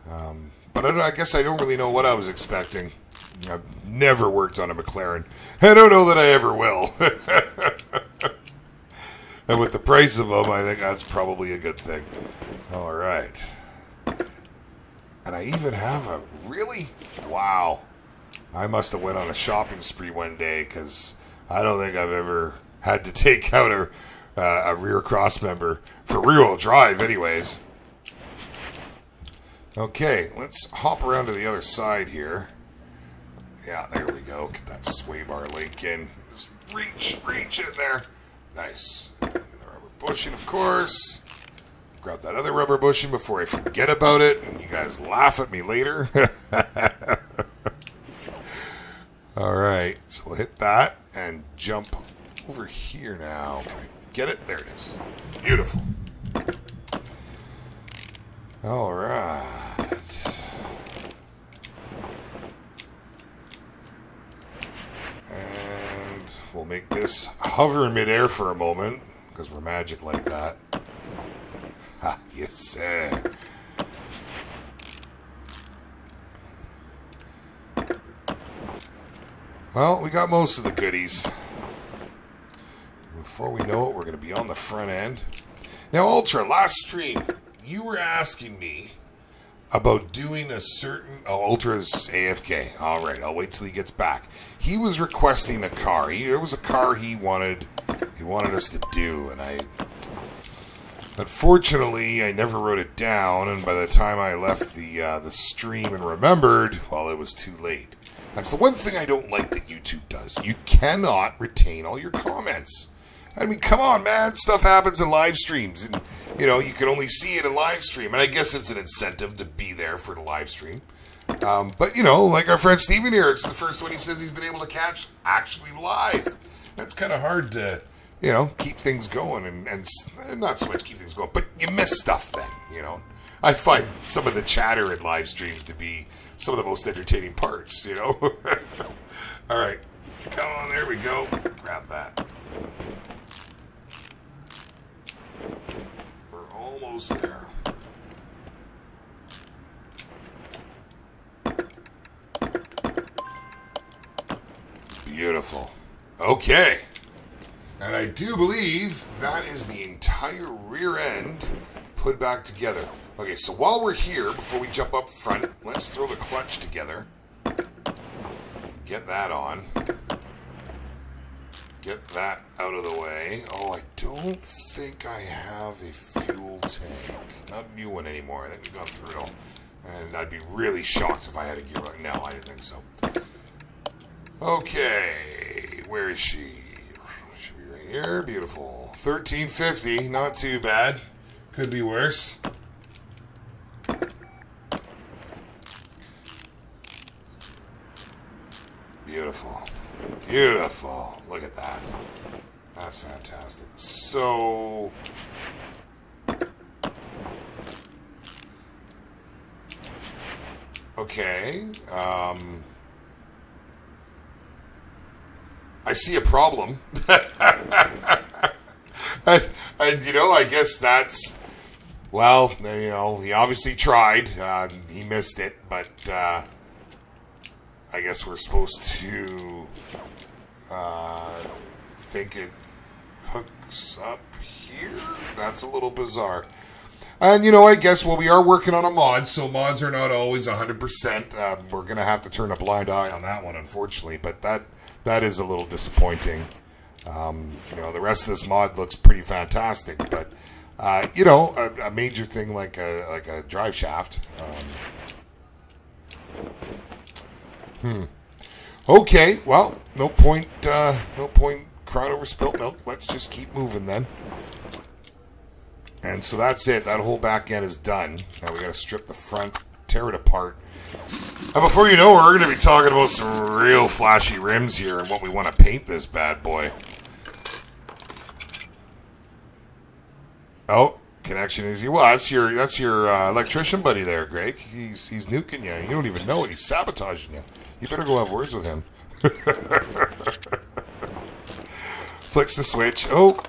But I guess I don't really know what I was expecting. I've never worked on a McLaren. I don't know that I ever will. And with the price of them, I think that's probably a good thing. All right. And I even have a really... Wow. I must have went on a shopping spree one day because I don't think I've ever had to take out a rear cross member for rear-wheel drive anyways. Okay, let's hop around to the other side here. Yeah, there we go. Get that sway bar link in. Just reach in there. Nice. The rubber bushing, of course. Grab that other rubber bushing before I forget about it, and you guys laugh at me later. Alright, so we'll hit that and jump over here now. Can I get it? There it is. Beautiful. Alright. And we'll make this hover in midair for a moment, because we're magic like that. Ha, yes, sir. Well, we got most of the goodies. Before we know it, we're going to be on the front end. Now, Ultra, last stream, you were asking me about doing a certain... Oh, Ultra's AFK. All right, I'll wait till he gets back. He was requesting a car. There was a car he wanted us to do, and unfortunately, I never wrote it down, and by the time I left the stream and remembered, well, it was too late. That's the one thing I don't like that YouTube does. You cannot retain all your comments. I mean, come on, man. Stuff happens in live streams, and, you know, you can only see it in live stream, and I guess it's an incentive to be there for the live stream. But, you know, like our friend Steven here, it's the first one he says he's been able to catch actually live. That's kind of hard to... You know, keep things going, and not so much keep things going, but you miss stuff then, you know. I find some of the chatter in live streams to be some of the most entertaining parts, you know. All right, come on, there we go. Grab that. We're almost there. Beautiful. Okay. And I do believe that is the entire rear end put back together. Okay, so while we're here, before we jump up front, let's throw the clutch together. Get that on. Get that out of the way. Oh, I don't think I have a fuel tank. Not a new one anymore. I think we've gone through it all. And I'd be really shocked if I had a gear right now. I didn't think so. Okay, where is she? Here, beautiful. 1350, not too bad. Could be worse. Beautiful. Beautiful. Look at that. That's fantastic. So... Okay. I see a problem. You know, I guess that's... Well, you know, he obviously tried. He missed it, but I guess we're supposed to think it hooks up here? That's a little bizarre. And, you know, I guess, well, we are working on a mod, so mods are not always 100%. We're going to have to turn a blind eye on that one, unfortunately, but that is a little disappointing. You know, the rest of this mod looks pretty fantastic, but, you know, a major thing like a drive shaft. Okay, well, no point crying over spilt milk. Let's just keep moving then. And so that's it. That whole back end is done. Now we got to strip the front, tear it apart. And before you know, we're going to be talking about some real flashy rims here and what we want to paint this bad boy. Oh, connection is you. Well, that's your electrician buddy there, Greg. He's nuking you. You don't even know it. He's sabotaging you. You better go have words with him. Flicks the switch. Oh,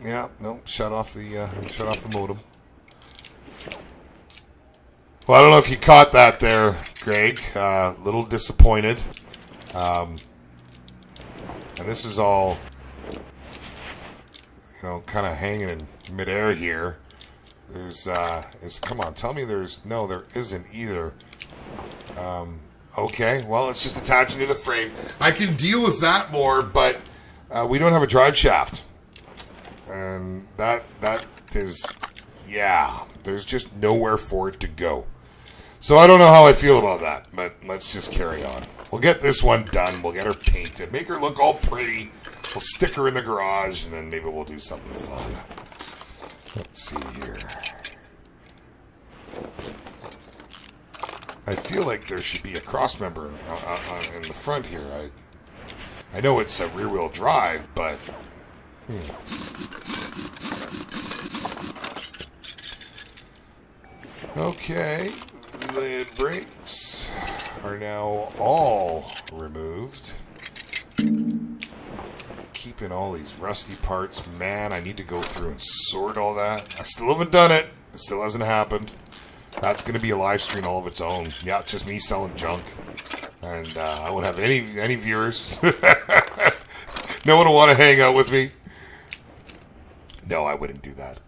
yeah. No, shut off the modem. Well, I don't know if you caught that there, Greg. Little disappointed. And this is all, you know, kind of hanging in midair here. Come on, tell me there's... No, there isn't either. Okay, well, it's just attaching to the frame. I can deal with that more, but we don't have a drive shaft. And that is... Yeah, there's just nowhere for it to go. So I don't know how I feel about that, but let's just carry on. We'll get this one done. We'll get her painted. Make her look all pretty. We'll stick her in the garage, and then maybe we'll do something fun. Let's see here. I feel like there should be a cross member in the front here. I know it's a rear-wheel drive, but... Okay, the brakes are now all removed. Keeping all these rusty parts. Man, I need to go through and sort all that. I still haven't done it. It still hasn't happened. That's going to be a live stream all of its own. Yeah, it's just me selling junk. And I won't have any viewers. No one will want to hang out with me. No, I wouldn't do that.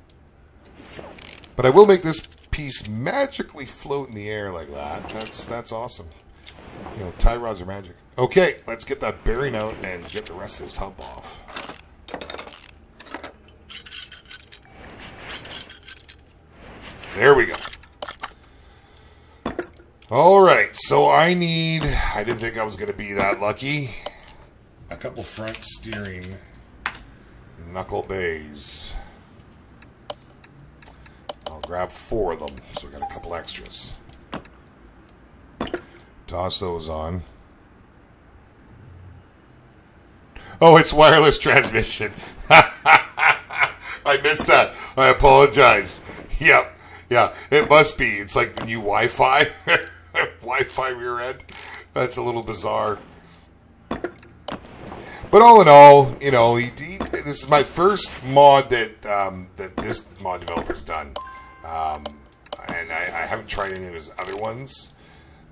But I will make this piece magically float in the air like that. That's awesome. You know, tie rods are magic. Okay, let's get that bearing out and get the rest of this hub off. There we go. Alright, so I didn't think I was going to be that lucky. A couple front steering knuckle bays. I'll grab 4 of them, so we got a couple extras. Toss those on. Oh, it's wireless transmission. I missed that. I apologize. Yep. Yeah, it must be. It's like the new Wi-Fi. Wi-Fi rear end. That's a little bizarre. But all in all, you know, this is my first mod that this mod developer's done. And I haven't tried any of his other ones.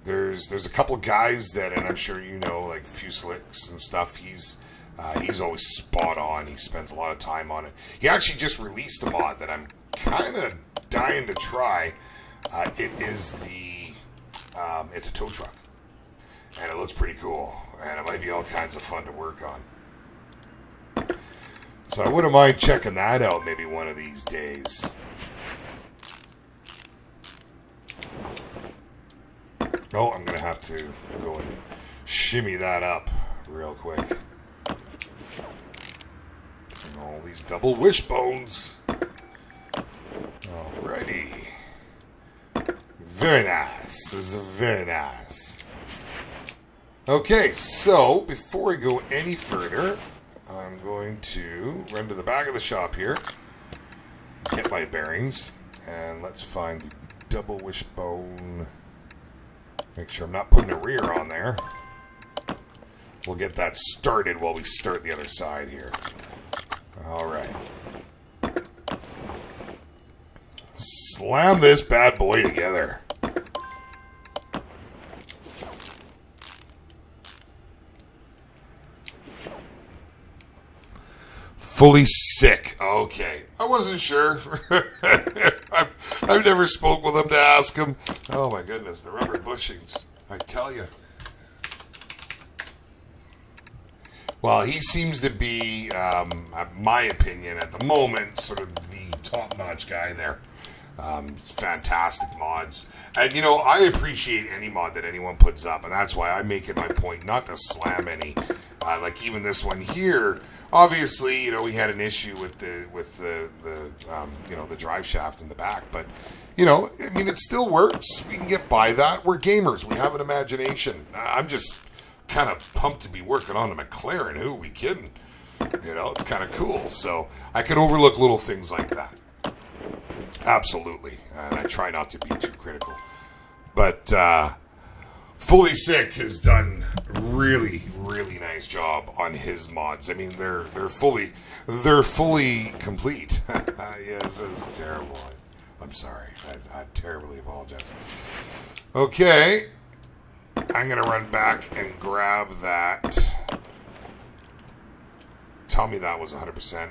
There's a couple of guys that, and I'm sure you know, like Fuselix and stuff. He's always spot on. He spends a lot of time on it. He actually just released a mod that I'm kind of dying to try. It's a tow truck, and it looks pretty cool, and it might be all kinds of fun to work on. So I wouldn't mind checking that out maybe one of these days. Oh, I'm going to have to go and shimmy that up real quick. And all these double wishbones. Alrighty. Very nice. This is very nice. Okay, so before I go any further, I'm going to run to the back of the shop here, get my bearings, and let's find the double wishbone. Make sure I'm not putting a rear on there. We'll get that started while we start the other side here. Alright. Slam this bad boy together. Fully sick. Okay. I wasn't sure. I've never spoke with him to ask him. Oh my goodness, the rubber bushings. I tell you. Well, he seems to be, my opinion at the moment, sort of the top-notch guy there. Fantastic mods. And, you know, I appreciate any mod that anyone puts up, and that's why I make it my point not to slam any. Like even this one here, obviously, you know, we had an issue with the you know, the drive shaft in the back, but, you know, I mean, it still works. We can get by that. We're gamers. We have an imagination. I'm just kind of pumped to be working on the McLaren. Who are we kidding? You know, it's kind of cool. So I could overlook little things like that. Absolutely. And I try not to be too critical. But Fully Sick has done really, really nice job on his mods. I mean, they're fully complete. Yes, it was terrible. I'm sorry. I terribly apologize. Okay. I'm going to run back and grab that. Tell me that was 100%.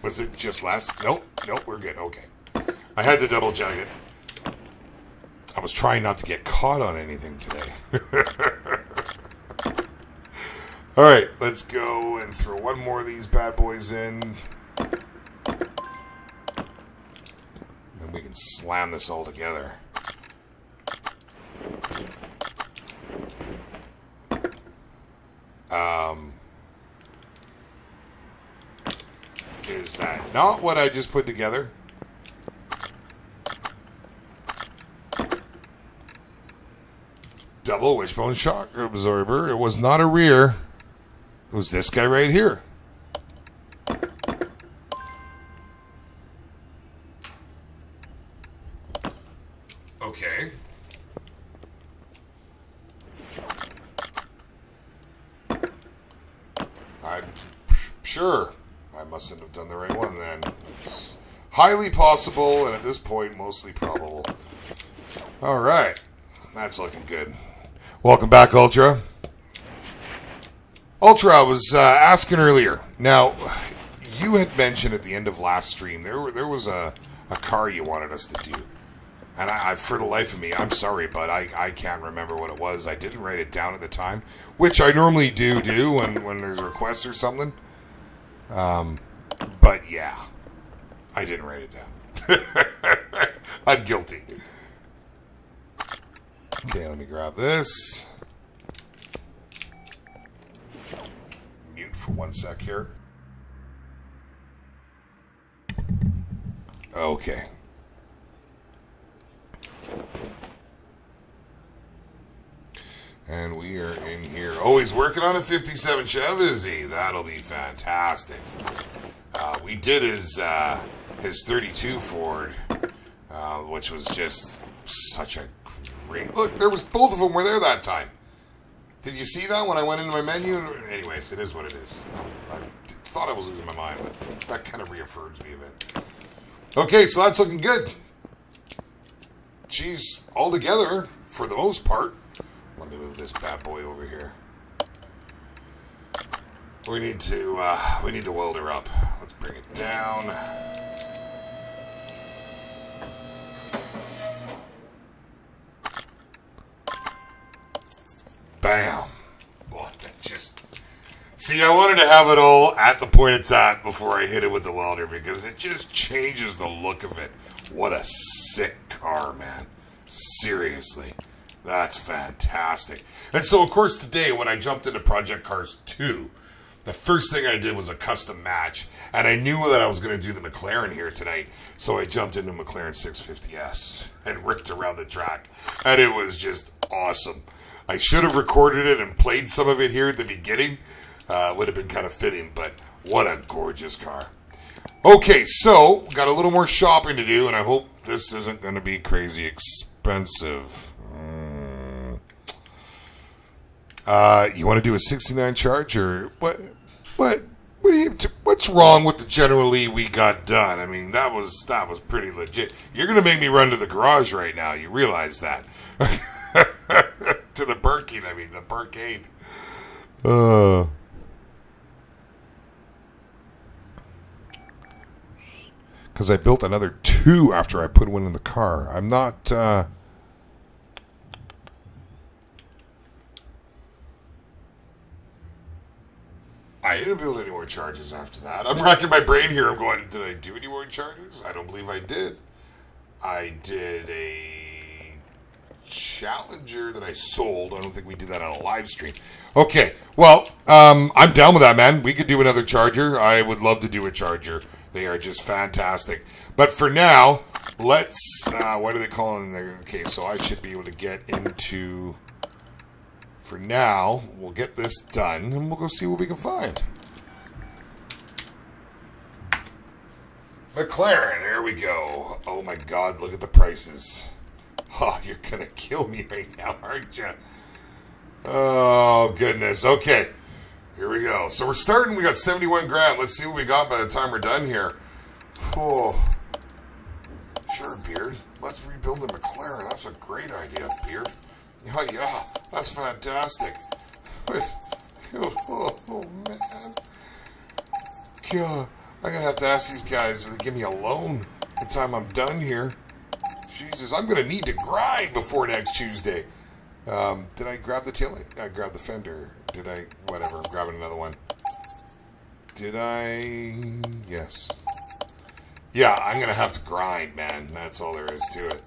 Was it just last? Nope, we're good. Okay. I had to double check it. I was trying not to get caught on anything today. All right, let's go and throw one more of these bad boys in. Then we can slam this all together. Is that not what I just put together? Double wishbone shock absorber. It was not a rear. It was this guy right here. Okay. I'm sure I mustn't have done the right one then. It's highly possible, and at this point, mostly probable. All right. That's looking good. Welcome back, Ultra. Ultra, I was asking earlier. Now, you had mentioned at the end of last stream there was a car you wanted us to do. And I, for the life of me, I'm sorry, but I can't remember what it was. I didn't write it down at the time, which I normally do when there's requests or something. But yeah, I didn't write it down. I'm guilty. Okay, let me grab this. Mute for 1 sec here. Okay. And we are in here. Oh, he's working on a 57 Chev, is he? That'll be fantastic. We did his 32 Ford, which was just such a great... Look, both of them were there that time. Did you see that when I went into my menu? Anyways, it is what it is. I thought I was losing my mind, but that kind of reaffirms me a bit. Okay, so that's looking good. She's all together for the most part. Let me move this bad boy over here. We need to weld her up. Let's bring it down. Bam. Well, that just... See, I wanted to have it all at the point it's at before I hit it with the welder because it just changes the look of it. What a sick car, man. Seriously. That's fantastic. And so, of course, today when I jumped into Project Cars 2, the first thing I did was a custom match. And I knew that I was going to do the McLaren here tonight. So I jumped into McLAREN 650S and ripped around the track. And it was just awesome. I should have recorded it and played some of it here at the beginning. Would have been kind of fitting, but what a gorgeous car. Okay, so got a little more shopping to do, and I hope this isn't going to be crazy expensive. You want to do a 69 charge, or what's wrong with the General Lee we got done? I mean, that was pretty legit. You're going to make me run to the garage right now. You realize that? To the Birkin, I mean, the Birkade. Because I built another 2 after I put one in the car. I'm not... I didn't build any more charges after that. I'm racking my brain here. I'm going, did I do any more charges? I don't believe I did. I did a Challenger that I sold. I don't think we did that on a live stream. Okay, well, I'm down with that, man. We could do another Charger. I would love to do a Charger. They are just fantastic. But for now, let's... what do they call it? Okay, so I should be able to get into... For now, we'll get this done, and we'll go see what we can find. McLaren, there we go. Oh my God, look at the prices. Oh, you're going to kill me right now, aren't you? Oh, goodness. Okay, here we go. So we're starting. We got 71 grand. Let's see what we got by the time we're done here. Oh, sure, Beard. Let's rebuild the McLaren. That's a great idea, Beard. Oh, yeah, that's fantastic. Oh, man. God. I'm going to have to ask these guys if they give me a loan the time I'm done here. Jesus, I'm going to need to grind before next Tuesday. Did I grab the tail light? I grabbed the fender. Did I? Whatever, I'm grabbing another one. Did I? Yes. Yeah, I'm going to have to grind, man. That's all there is to it.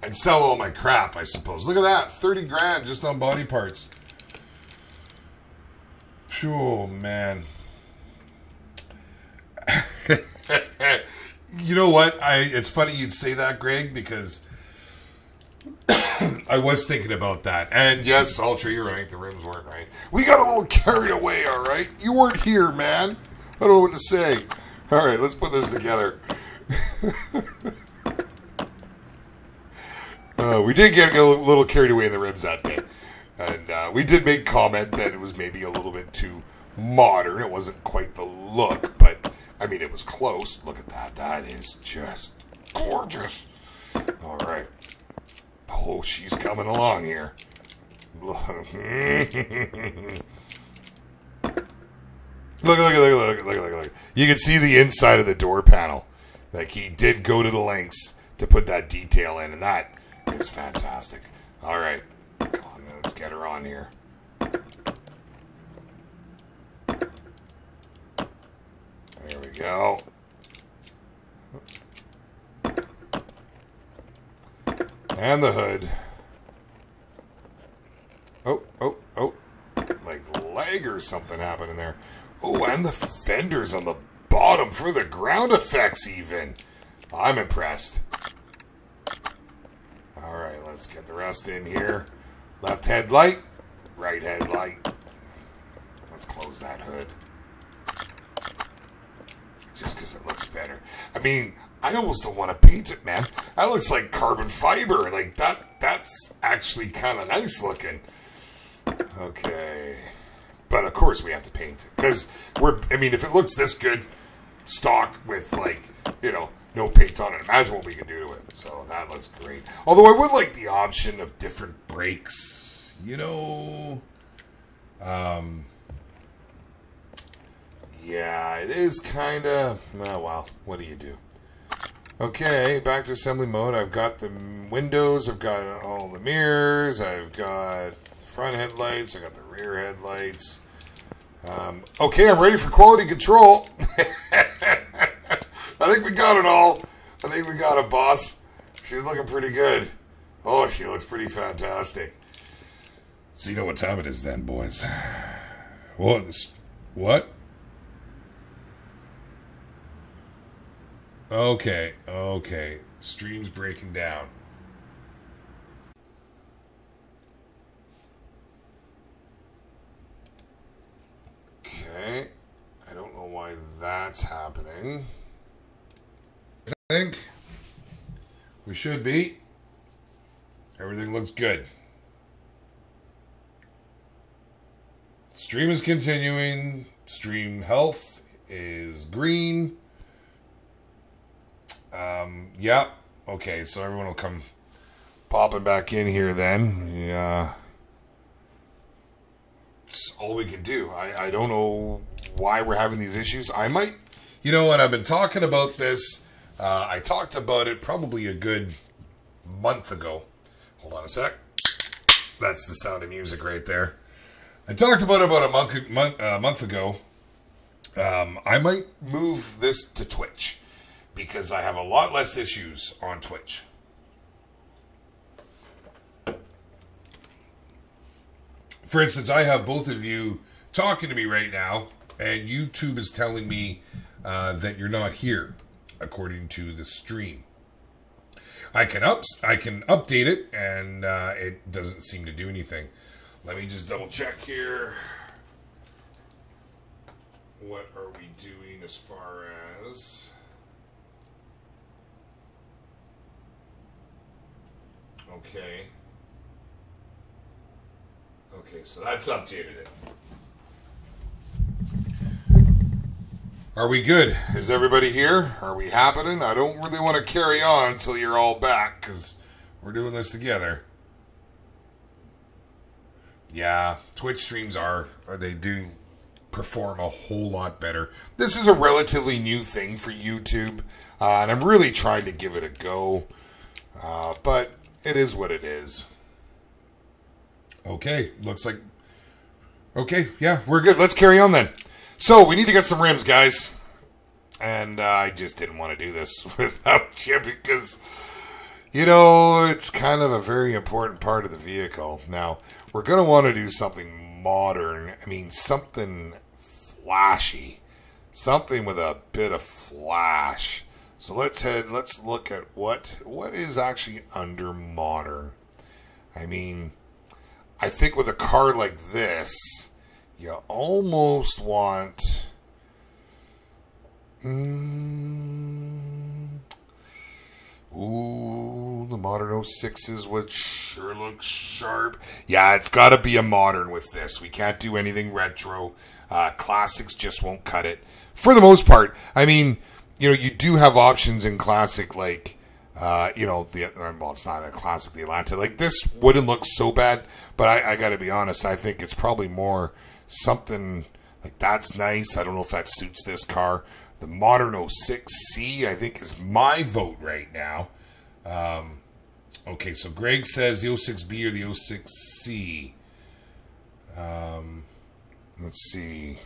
And sell all my crap, I suppose. Look at that. 30 grand just on body parts. Oh, man. You know what? It's funny you'd say that, Greg, because I was thinking about that. And yes, Ultra, you're right. The rims weren't right. We got a little carried away, all right? You weren't here, man. I don't know what to say. All right, let's put this together. We did get a little carried away in the rims that day. And we did make comment that it was maybe a little bit too modern. It wasn't quite the look, but, I mean, it was close. Look at that. That is just gorgeous. All right. Oh, she's coming along here. Look. You can see the inside of the door panel. Like, he did go to the lengths to put that detail in, and that is fantastic. All right. Come on, let's get her on here. There we go. And the hood. Oh. Like lag or something happened in there. Oh, and the fenders on the bottom for the ground effects even. I'm impressed. Alright, let's get the rest in here. Left headlight. Right headlight. Let's close that hood. Just because it looks better. I mean, I almost don't want to paint it, man. That looks like carbon fiber. Like, that's actually kind of nice looking. Okay. But, of course, we have to paint it. Because, I mean, if it looks this good, stock with, like, you know, no paint on it, imagine what we can do to it. So, that looks great. Although, I would like the option of different brakes. You know... yeah, it is kind of... Oh, well, what do you do? Okay, back to assembly mode. I've got the windows. I've got all the mirrors. I've got the front headlights. I've got the rear headlights. Okay, I'm ready for quality control. I think we got it all. I think we got it, boss. She's looking pretty good. Oh, she looks pretty fantastic. So you know what time it is then, boys. What? Okay. Stream's breaking down. Okay. I don't know why that's happening. I think we should be. Everything looks good. Stream is continuing. Stream health is green. Yeah. Okay, so everyone will come popping back in here then. Yeah. It's all we can do. I don't know why we're having these issues. I might... You know what? I've been talking about this. I talked about it probably a good month ago. Hold on a sec. That's the sound of music right there. I talked about it about a month ago. I might move this to Twitch, because I have a lot less issues on Twitch. For instance, I have both of you talking to me right now, and YouTube is telling me that you're not here, according to the stream. I can update it, and it doesn't seem to do anything. Let me just double check here. What are we doing as far as... Okay. Okay, so that's updated it. Are we good? Is everybody here? Are we happening? I don't really want to carry on until you're all back, because we're doing this together. Yeah, Twitch streams are they do perform a whole lot better. This is a relatively new thing for YouTube, and I'm really trying to give it a go, but it is what it is. Okay, looks like... Okay, yeah, we're good. Let's carry on then. So, we need to get some rims, guys. And I just didn't want to do this without you because, you know, it's kind of a very important part of the vehicle. Now, we're going to want to do something modern. I mean, something flashy. Something with a bit of flash. So let's look at what is actually under modern. I mean, I think with a car like this, you almost want... Ooh, the modern 06s would sure look sharp. Yeah, it's got to be a modern with this. We can't do anything retro. Classics just won't cut it. For the most part, I mean, you know, you do have options in classic like, you know, well, it's not a classic, the Atlanta. Like, this wouldn't look so bad, but I got to be honest, I think it's probably more something like that's nice. I don't know if that suits this car. The modern 06C, I think, is my vote right now. Okay, so Greg says the 06B or the 06C. Let's see.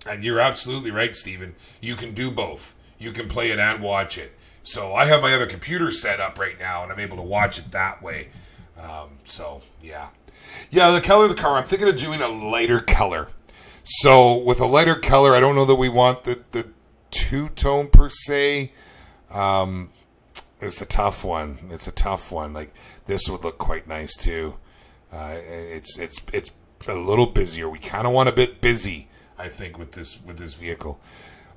And you're absolutely right, Steven. You can do both. You can play it and watch it. So I have my other computer set up right now, and I'm able to watch it that way. So, yeah. Yeah, the color of the car, I'm thinking of doing a lighter color. So with a lighter color, I don't know that we want the two-tone per se. It's a tough one. It's a tough one. Like, this would look quite nice too. It's a little busier. We kind of want a bit busy, I think, with this vehicle.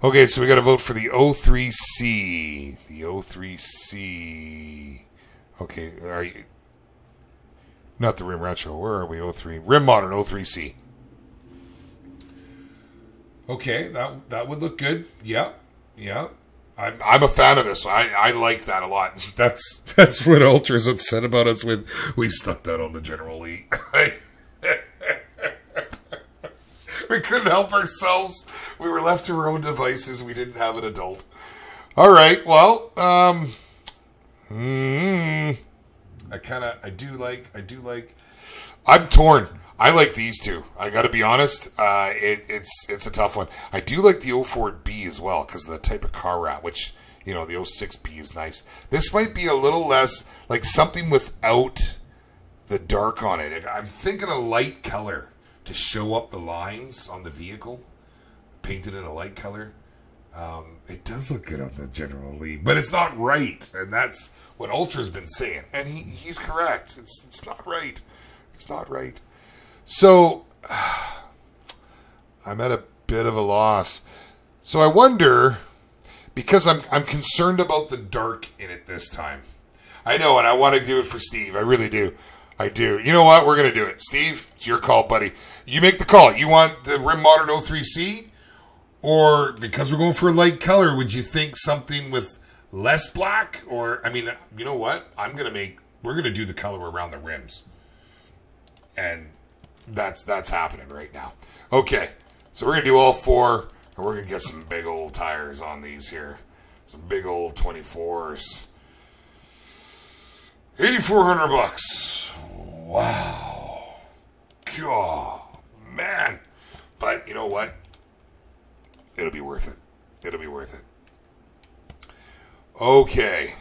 Okay, so we got to vote for the 03C. The 03C. Okay, are you? Not the Rim Retro. Where are we? 03. Rim Modern 03C. Okay, that would look good. Yeah, yeah. I'm a fan of this. I like that a lot. That's what Ultra's upset about us with. We stuck that on the General Lee. We couldn't help ourselves. We were left to our own devices. We didn't have an adult. All right. Well, I do like. I'm torn. I like these two. I got to be honest. It's a tough one. I do like the 04B as well because of the type of car wrap, which, you know, the 06B is nice. This might be a little less like something without the dark on it. I'm thinking a light color to show up the lines on the vehicle, painted in a light color. It does look good on the General Lee, but it's not right, and that's what Ultra's been saying, and he's correct. It's not right. It's not right. So I'm at a bit of a loss. So I wonder, because I'm concerned about the dark in it this time. I know, and I want to do it for Steve. I really do. I do. You know what? We're going to do it. Steve, it's your call, buddy. You make the call. You want the Rim Modern 03C? Or, because we're going for a light color, would you think something with less black? Or, I mean, you know what? We're going to do the color around the rims. And that's happening right now. Okay. So we're going to do all four. And we're going to get some big old tires on these here. Some big old 24s. $8,400. Wow. God, man. But you know what? It'll be worth it. It'll be worth it. Okay.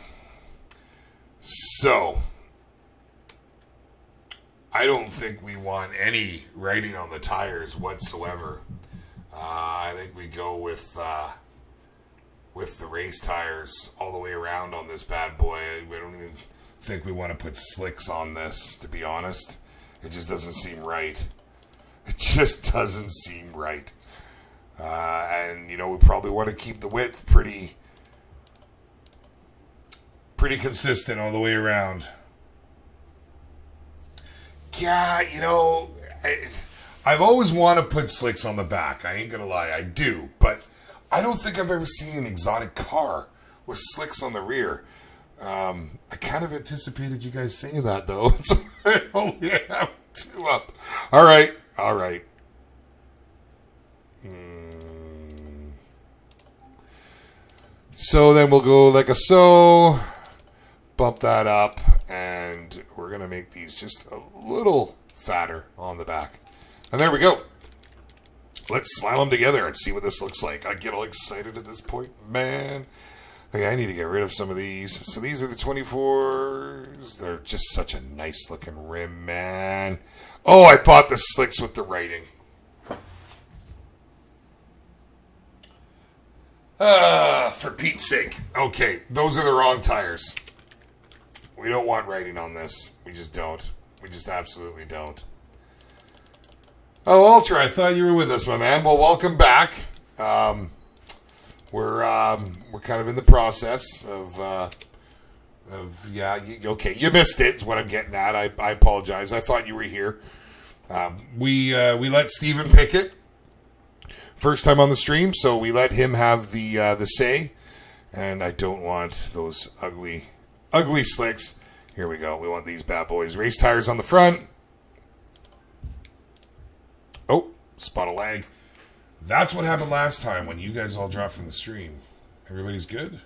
So, I don't think we want any writing on the tires whatsoever. I think we go with the race tires all the way around on this bad boy. We don't even think we want to put slicks on this, to be honest. It just doesn't seem right. It just doesn't seem right. And, you know, we probably want to keep the width pretty consistent all the way around. Yeah, you know, I've always wanted to put slicks on the back. I ain't going to lie, I do. But I don't think I've ever seen an exotic car with slicks on the rear. I kind of anticipated you guys saying that, though. So I only have two up. All right. All right. So then we'll go like a so, bump that up, and we're going to make these just a little fatter on the back. And there we go. Let's slam them together and see what this looks like. I get all excited at this point, man. Okay, I need to get rid of some of these. So these are the 24s. They're just such a nice looking rim, man. Oh, I bought the slicks with the writing. For Pete's sake. Okay, those are the wrong tires. We don't want writing on this. We just don't. We just absolutely don't. Oh, Ultra, I thought you were with us, my man. Well, welcome back. We're kind of in the process of yeah. Okay, you missed it. Is what I'm getting at. I apologize. I thought you were here. We let Steven pick it first time on the stream, so we let him have the say. And I don't want those ugly slicks. Here we go. We want these bad boys. Race tires on the front. Oh, spot of lag. That's what happened last time when you guys all dropped from the stream. Everybody's good?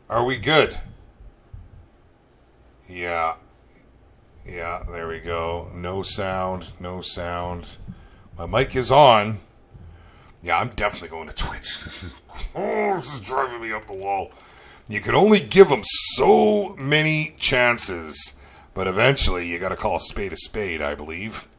Are we good? Yeah. Yeah, there we go. No sound, no sound. My mic is on. Yeah, I'm definitely going to Twitch. This is driving me up the wall. You can only give them so many chances, but eventually you got to call a spade, I believe.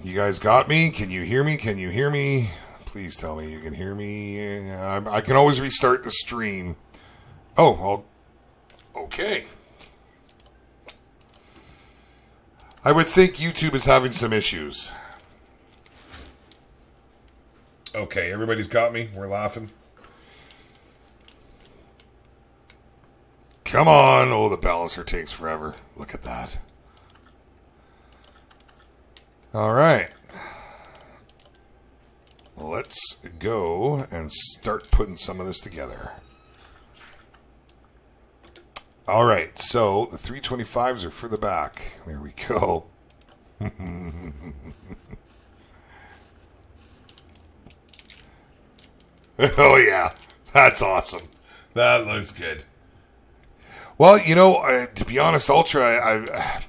You guys got me? Can you hear me? Can you hear me? Please tell me you can hear me. I can always restart the stream. Oh, well, okay. I would think YouTube is having some issues. Okay, everybody's got me. We're laughing. Come on. Oh, the balancer takes forever. Look at that. All right. Let's go and start putting some of this together. All right, so the 325s are for the back. There we go. Oh, yeah. That's awesome. That looks good. Well, you know, to be honest, Ultra,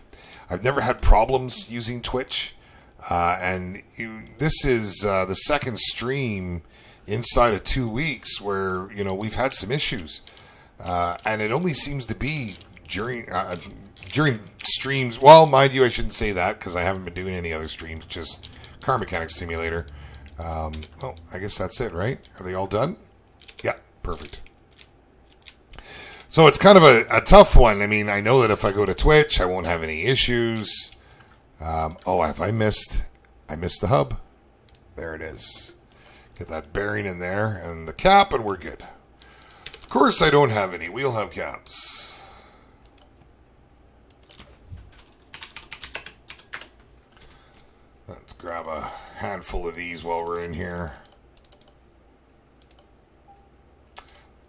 I've never had problems using Twitch. This is the second stream inside of 2 weeks where, you know, we've had some issues. And it only seems to be during streams. Well, mind you, I shouldn't say that because I haven't been doing any other streams, just Car Mechanics Simulator. Oh, I guess that's it, right? Are they all done? Yeah, perfect. So it's kind of a tough one. I mean, I know that if I go to Twitch, I won't have any issues. Oh, have I missed the hub? There it is. Get that bearing in there and the cap, and we're good. Of course, I don't have any wheel hub caps. Let's grab a handful of these while we're in here.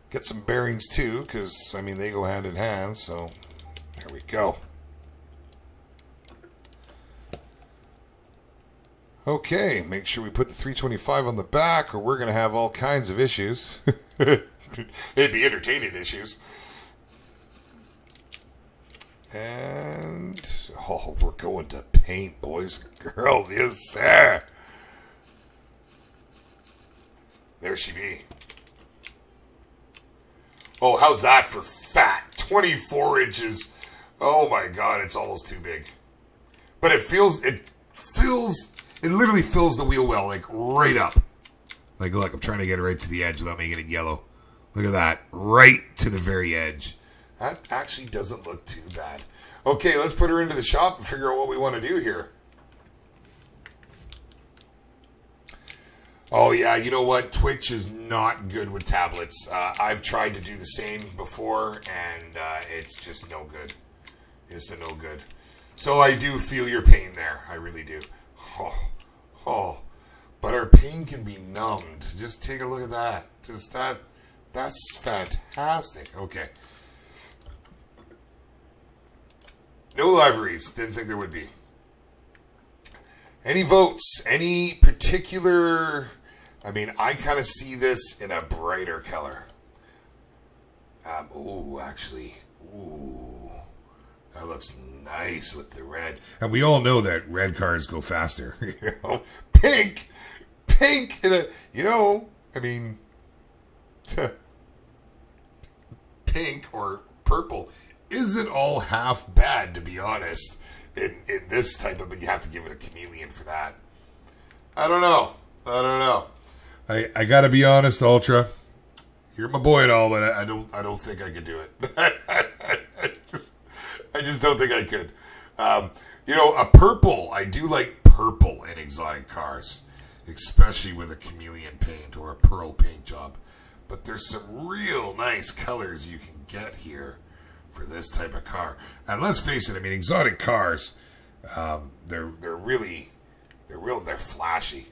Get some bearings too, because, I mean, they go hand in hand, so there we go. Okay, make sure we put the 325 on the back or we're going to have all kinds of issues. It'd be entertaining issues. And, oh, we're going to paint, boys and girls. Yes, sir. There she be. Oh, how's that for fat? 24 inches. Oh my God, it's almost too big. But it literally fills the wheel well, like right up. Like, look, I'm trying to get it right to the edge without making it yellow. Look at that, right to the very edge. That actually doesn't look too bad. Okay, let's put her into the shop and figure out what we want to do here. Oh, yeah, you know what? Twitch is not good with tablets. I've tried to do the same before, and it's just no good. It's no good. So I do feel your pain there. I really do. Oh. But our pain can be numbed. Just take a look at that. Just that. That's fantastic. Okay. No liveries. Didn't think there would be. Any votes? Any particular... I mean, I kind of see this in a brighter color. Ooh, actually. Ooh. That looks nice with the red. And we all know that red cars go faster. You know? Pink! Pink! In a, you know, I mean... Pink or purple isn't all half bad, to be honest. In this type of, but you have to give it a chameleon for that. I don't know. I gotta be honest, Ultra. You're my boy and all, but I don't think I could do it. I just don't think I could. You know, a purple. I do like purple in exotic cars, especially with a chameleon paint or a pearl paint job. But there's some real nice colors you can get here for this type of car. And let's face it, I mean, exotic cars, they're flashy.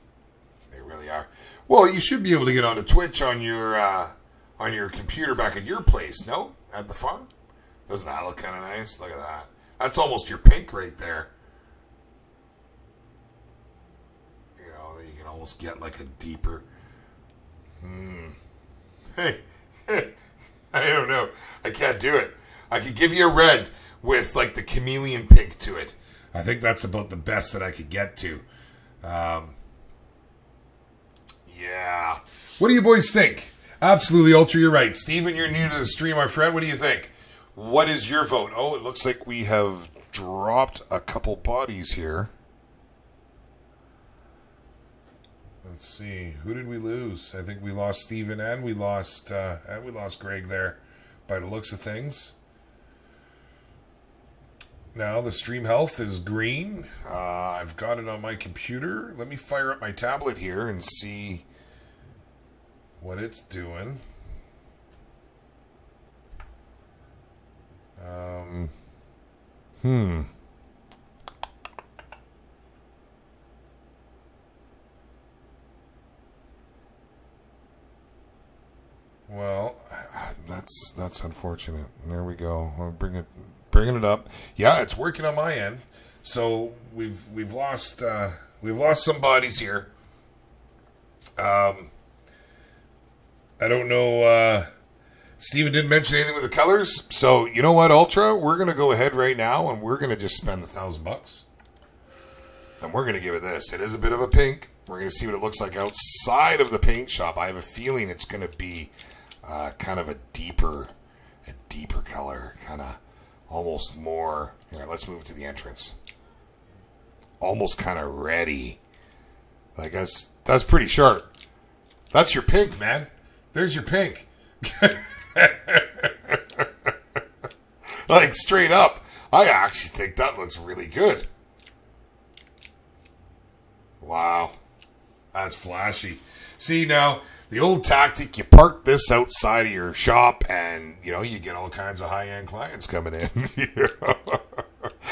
They really are. Well, you should be able to get onto Twitch on your computer back at your place, no? At the farm? Doesn't that look kind of nice? Look at that. That's almost your pink right there. You know, you can almost get like a deeper... Hey, I don't know. I can't do it. I could give you a red with like the chameleon pink to it. I think that's about the best that I could get to. Yeah. What do you boys think? Absolutely, Ultra, you're right. Steven, you're new to the stream, my friend. What do you think? What is your vote? Oh, it looks like we have dropped a couple bodies here. Let's see. Who did we lose? I think we lost Steven and we lost Greg there by the looks of things. Now the stream health is green. I've got it on my computer. Let me fire up my tablet here and see what it's doing. Well, that's unfortunate. There we go. I'll bringing it up. Yeah, it's working on my end. So we've lost some bodies here. I don't know. Steven didn't mention anything with the colors. So you know what, Ultra? We're gonna go ahead right now and we're gonna just spend $1,000, and we're gonna give it this. It is a bit of a pink. We're gonna see what it looks like outside of the paint shop. I have a feeling it's gonna be kind of a deeper color, kind of almost more. Here, let's move to the entrance. Almost kind of reddy. Like that's pretty sharp. That's your pink, man. There's your pink. Like straight up. I actually think that looks really good. Wow. That's flashy. See now, the old tactic, you park this outside of your shop and, you know, you get all kinds of high-end clients coming in. You know?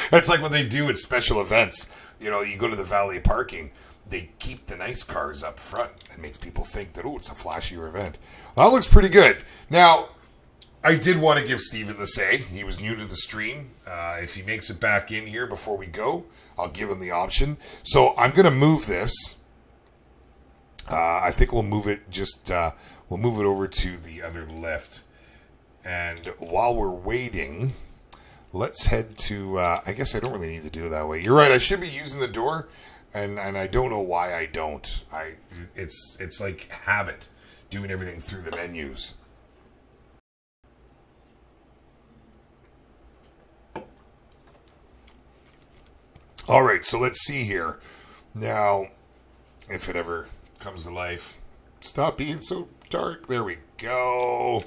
That's like what they do at special events. You know, you go to the valet parking, they keep the nice cars up front. It makes people think that, oh, it's a flashier event. Well, that looks pretty good. Now, I did want to give Steven the say. He was new to the stream. If he makes it back in here before we go, I'll give him the option. So I'm going to move this. I think we'll move it we'll move it over to the other left. And while we're waiting, let's head to, I guess I don't really need to do it that way. You're right, I should be using the door, and I don't know why I don't. It's like habit, doing everything through the menus. All right, so let's see here. Now, if it ever comes to life. Stop being so dark. There we go.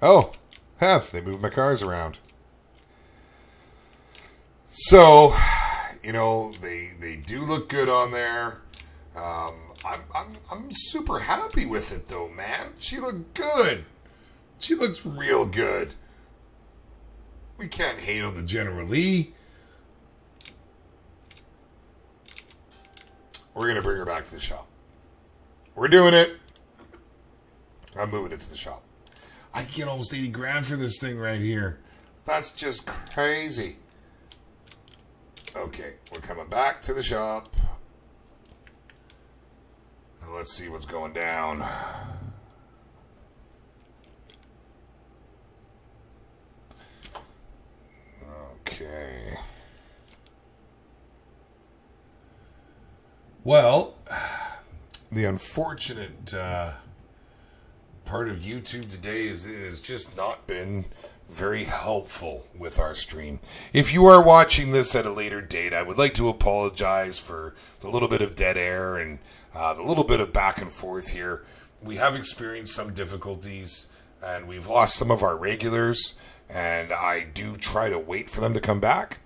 Oh, they moved my cars around. So, you know, they do look good on there. I'm super happy with it though, man. She looked good. She looks real good. We can't hate on the General Lee. We're going to bring her back to the shop. We're doing it. I'm moving it to the shop. I can get almost 80 grand for this thing right here. That's just crazy. Okay, we're coming back to the shop. And let's see what's going down. Okay. Well, the unfortunate part of YouTube today is it has just not been very helpful with our stream. If you are watching this at a later date, I would like to apologize for the little bit of dead air and the little bit of back and forth here. We have experienced some difficulties and we've lost some of our regulars, and I do try to wait for them to come back.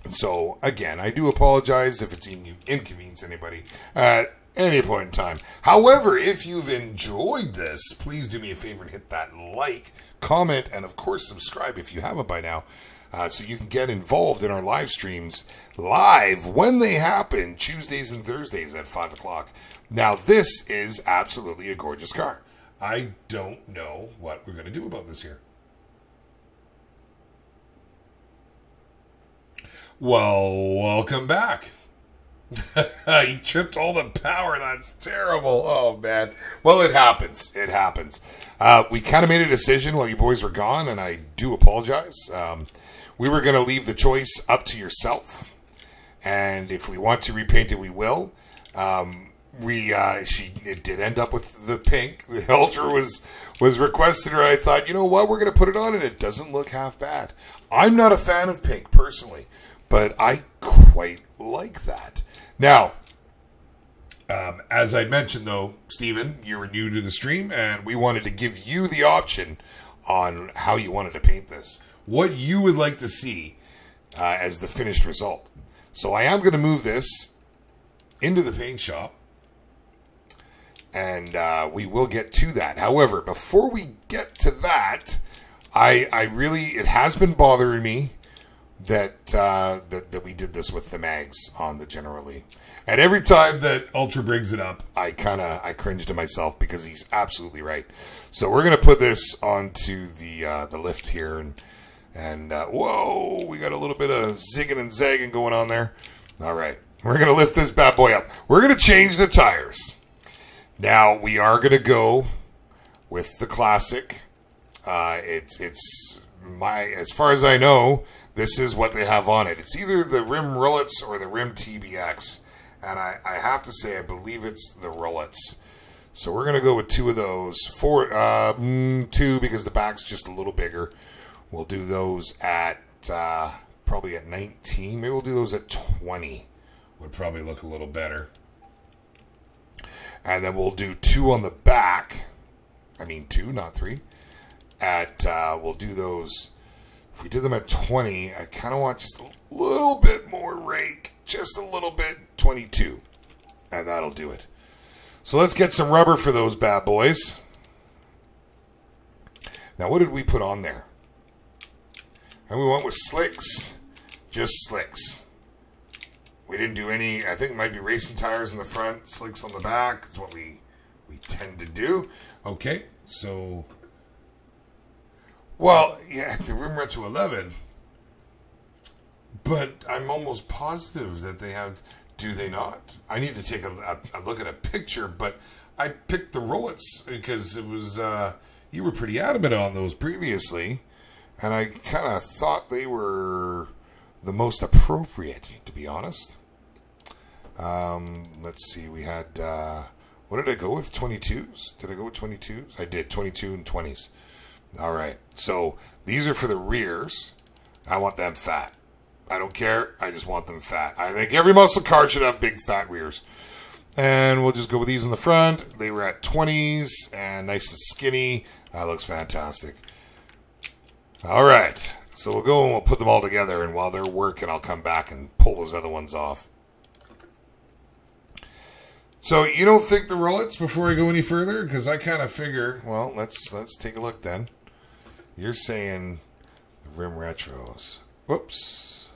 So, again, I do apologize if it's inconvenienced anybody at any point in time. However, if you've enjoyed this, please do me a favor and hit that like, comment, and of course subscribe if you haven't by now, so you can get involved in our live streams live when they happen, Tuesdays and Thursdays at 5 o'clock. Now, this is absolutely a gorgeous car. I don't know what we're going to do about this here. Well, welcome back. He tripped all the power. That's terrible. Oh, man. Well, it happens. It happens. We kind of made a decision while you boys were gone, and I do apologize. We were going to leave the choice up to yourself, and if we want to repaint it, we will. It did end up with the pink. The Ultra was requested, and I thought, you know what, we're going to put it on, and it doesn't look half bad. I'm not a fan of pink, personally, but I quite like that. Now, as I mentioned, though, Steven, you were new to the stream, and we wanted to give you the option on how you wanted to paint this. What you would like to see as the finished result. So I am going to move this into the paint shop, and we will get to that. However, before we get to that, it has been bothering me that we did this with the mags on the General Lee. And every time that Ultra brings it up, I cringe to myself because he's absolutely right. So we're going to put this onto the lift here, and whoa, we got a little bit of zigging and zagging going on there. All right, we're going to lift this bad boy up. We're going to change the tires. Now, we are going to go with the classic. As far as I know, this is what they have on it. It's either the rim rullets or the rim TBX. And I have to say, I believe it's the rullets. So we're going to go with two of those. Two, because the back's just a little bigger. We'll do those at probably at 19. Maybe we'll do those at 20. Would probably look a little better. And then we'll do two on the back. I mean two, not three. We'll do those. If we did them at 20, I kind of want just a little bit more rake. Just a little bit. 22. And that'll do it. So let's get some rubber for those bad boys. Now, what did we put on there? And we went with slicks. Just slicks. We didn't do any, I think it might be racing tires in the front, slicks on the back. That's what we we tend to do. Okay, so... Well, yeah, the Rim Retro 11. But I'm almost positive that they have... Do they not? I need to take a look at a picture, but I picked the Rollets because it was... you were pretty adamant on those previously, and I kind of thought they were the most appropriate, to be honest. Let's see, we had... what did I go with? 22s? Did I go with 22s? I did, 22 and 20s. All right, so these are for the rears. I want them fat. I don't care. I just want them fat. I think every muscle car should have big fat rears. And we'll just go with these in the front. They were at 20s and nice and skinny. That looks fantastic. All right, so we'll go and we'll put them all together. And while they're working, I'll come back and pull those other ones off. So you don't think the Rollets before I go any further? Because I kind of figure, well, let's take a look then. You're saying the Rim Retros. Whoops.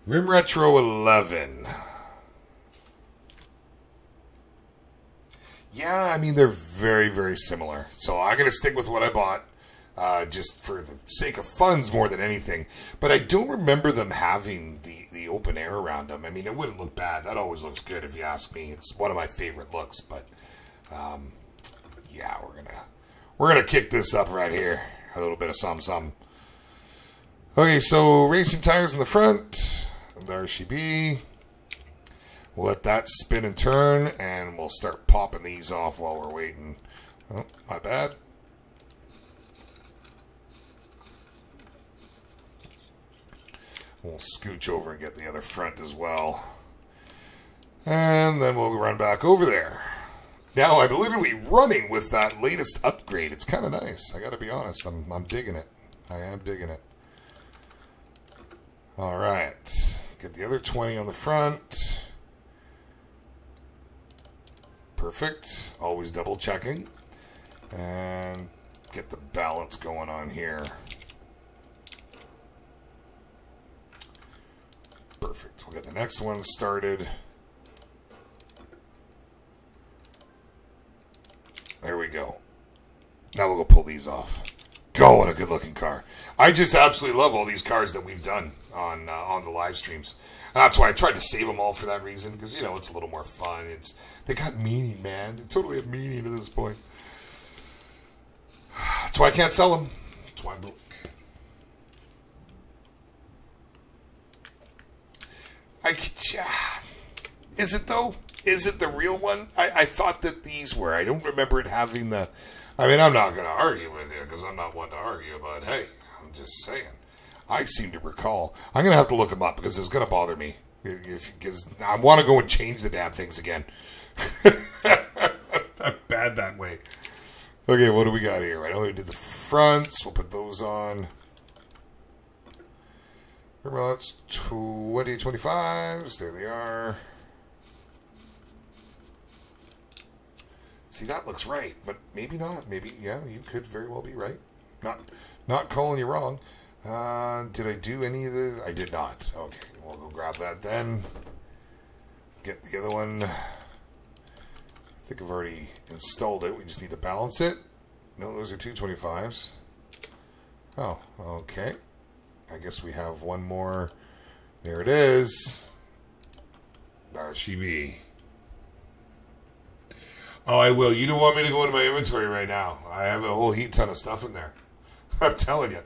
Rim Retro 11. Yeah, I mean, they're very, very similar. So I'm going to stick with what I bought. Just for the sake of funds more than anything. But I don't remember them having the open air around them. I mean, it wouldn't look bad. That always looks good if you ask me. It's one of my favorite looks. But, yeah, we're gonna kick this up right here. A little bit of some. Okay, so racing tires in the front. The RCB. We'll let that spin and turn. And we'll start popping these off while we're waiting. Oh, my bad. We'll scooch over and get the other front as well. And then we'll run back over there. Now I'm literally running with that latest upgrade. It's kind of nice. I got to be honest. I'm digging it. I am digging it. All right. Get the other 20 on the front. Perfect. Always double checking. And get the balance going on here. Perfect. We'll get the next one started. There we go. Now we'll go pull these off. Go, what a good looking car. I just absolutely love all these cars that we've done on the live streams. And that's why I tried to save them all for that reason, because, you know, it's a little more fun. They got meaning, man. They totally have meaning at this point. That's why I can't sell them. That's why I'm broke. Is it though? Is it the real one? I thought that these were. I don't remember it having the... I mean, I'm not going to argue with you because I'm not one to argue, but hey, I'm just saying. I seem to recall. I'm going to have to look them up because it's going to bother me. Because I want to go and change the damn things again. I'm bad that way. Okay, what do we got here? I know we did the fronts. We'll put those on. Remember, that's 2025s. There they are. See, that looks right, but maybe not. Maybe, yeah, you could very well be right. Not calling you wrong. Did I do any of the... I did not. Okay, we'll go grab that then. Get the other one. I think I've already installed it. We just need to balance it. No, those are 225s. Oh, okay. I guess we have one more. There it is. RCB. Oh, I will. You don't want me to go into my inventory right now. I have a whole heap ton of stuff in there. I'm telling you.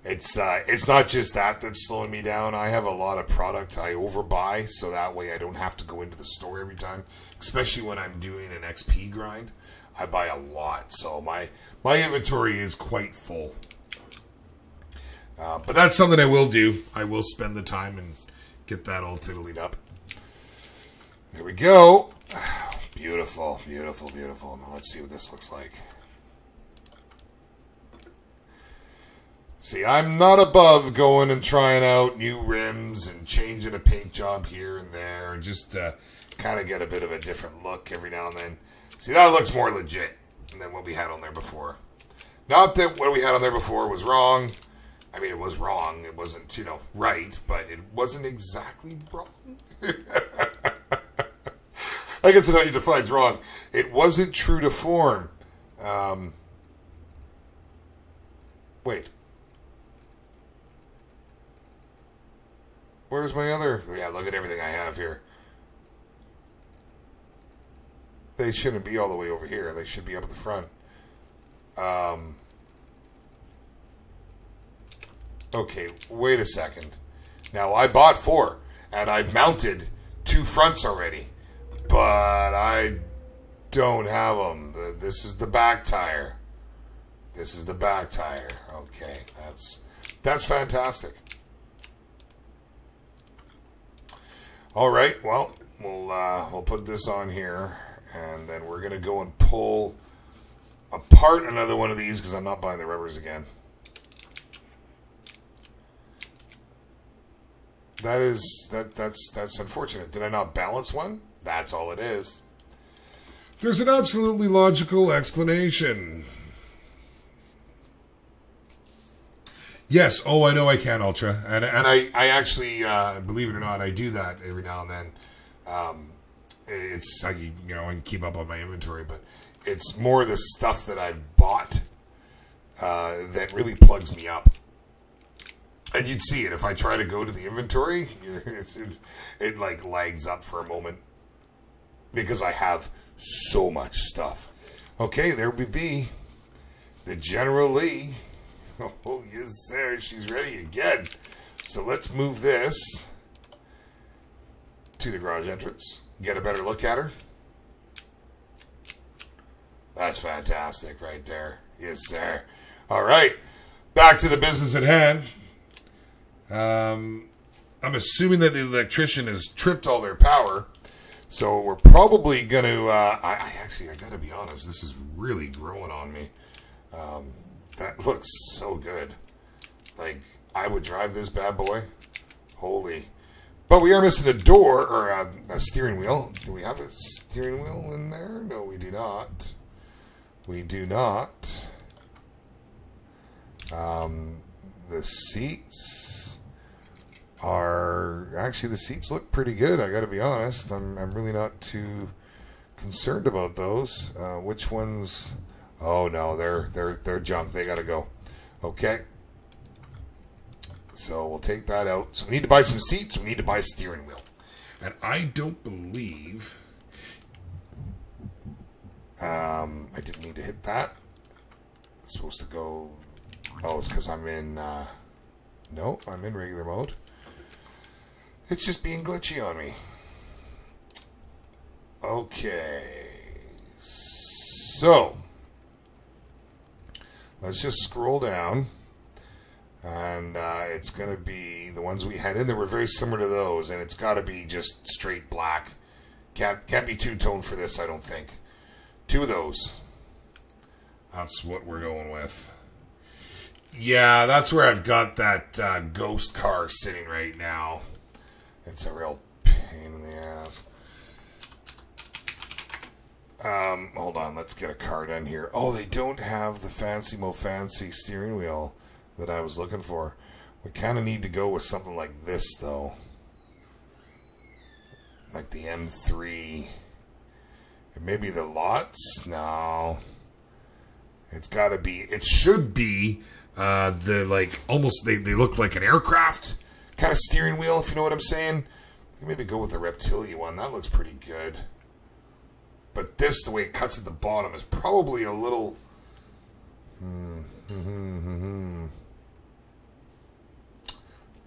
It's not just that that's slowing me down. I have a lot of product I overbuy, so that way I don't have to go into the store every time. Especially when I'm doing an XP grind. I buy a lot, so my inventory is quite full. But that's something I will do. I will spend the time and get that all tiddlied up. There we go. Beautiful, beautiful, beautiful. Now let's see what this looks like. See, I'm not above going and trying out new rims and changing a paint job here and there, and just kind of get a bit of a different look every now and then. See, that looks more legit than what we had on there before. Not that what we had on there before was wrong. I mean, it was wrong. It wasn't, you know, right, but it wasn't exactly wrong. I guess that's how you define wrong. It wasn't true to form. Wait. Where's my other... Yeah, look at everything I have here. They shouldn't be all the way over here. They should be up at the front. Okay, wait a second. Now, I bought 4, and I've mounted 2 fronts already. But I don't have them. This is the back tire. This is the back tire. Okay, that's fantastic. All right, well, we'll put this on here, and then we're gonna go and pull apart another one of these because I'm not buying the rubbers again. That's unfortunate. Did I not balance one? That's all it is. There's an absolutely logical explanation. Yes. Oh, I know I can, Ultra. And I actually, believe it or not, I do that every now and then. It's, I can keep up on my inventory, but it's more the stuff that I've bought that really plugs me up. And you'd see it if I try to go to the inventory. It like lags up for a moment because I have so much stuff. Okay, there we be. The General Lee. Oh, yes, sir. She's ready again. So let's move this to the garage entrance. Get a better look at her. That's fantastic right there. Yes, sir. All right. Back to the business at hand. I'm assuming that the electrician has tripped all their power. So we're probably going to... I got to be honest. This is really growing on me. That looks so good. Like, I would drive this bad boy. Holy. But we are missing a door, or a steering wheel. Do we have a steering wheel in there? No, we do not. We do not. The seats are... Actually, the seats look pretty good, I gotta be honest. I'm really not too concerned about those. Which ones... Oh no, they're junk. They gotta go. Okay. So we'll take that out. So we need to buy some seats. We need to buy a steering wheel. And I don't believe... I didn't need to hit that. It's supposed to go... Oh, it's because I'm in... No, I'm in regular mode. It's just being glitchy on me. Okay. So... Let's just scroll down, and it's going to be the ones we had in there were very similar to those, and it's got to be just straight black. Can't be two-tone for this, I don't think. 2 of those. That's what we're going with. Yeah, that's where I've got that ghost car sitting right now. It's a real pain in the ass. Hold on, let's get a card in here. Oh, they don't have the fancy steering wheel that I was looking for. We kind of need to go with something like this, though. Like the M3. And maybe the Lots? No. It's got to be... It should be the, like, almost... They look like an aircraft kind of steering wheel, if you know what I'm saying. Maybe go with the Reptilia one. That looks pretty good. But this, the way it cuts at the bottom, is probably a little...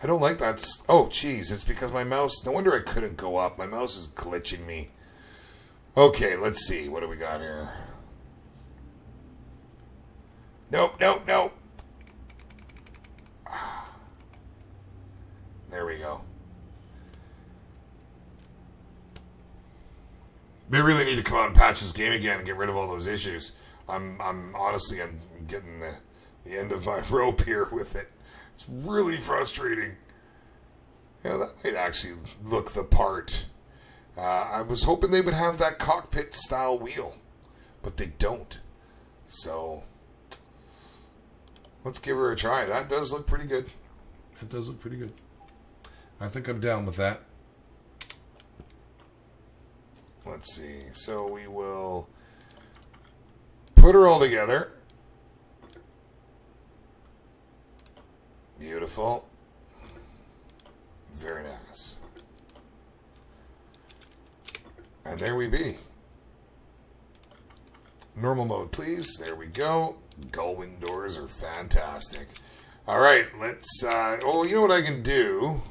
I don't like that. Oh, jeez. It's because my mouse... No wonder I couldn't go up. My mouse is glitching me. Okay, let's see. What do we got here? Nope. There we go. They really need to come out and patch this game again and get rid of all those issues. I'm honestly getting the end of my rope here with it. It's really frustrating. You know, that might actually look the part. I was hoping they would have that cockpit style wheel, but they don't. So let's give her a try. That does look pretty good. That does look pretty good. I think I'm down with that. Let's see. So we will put her all together. Beautiful. Very nice. And there we be. Normal mode, please. There we go. Gull-wing doors are fantastic. All right, let's... oh, you know what I can do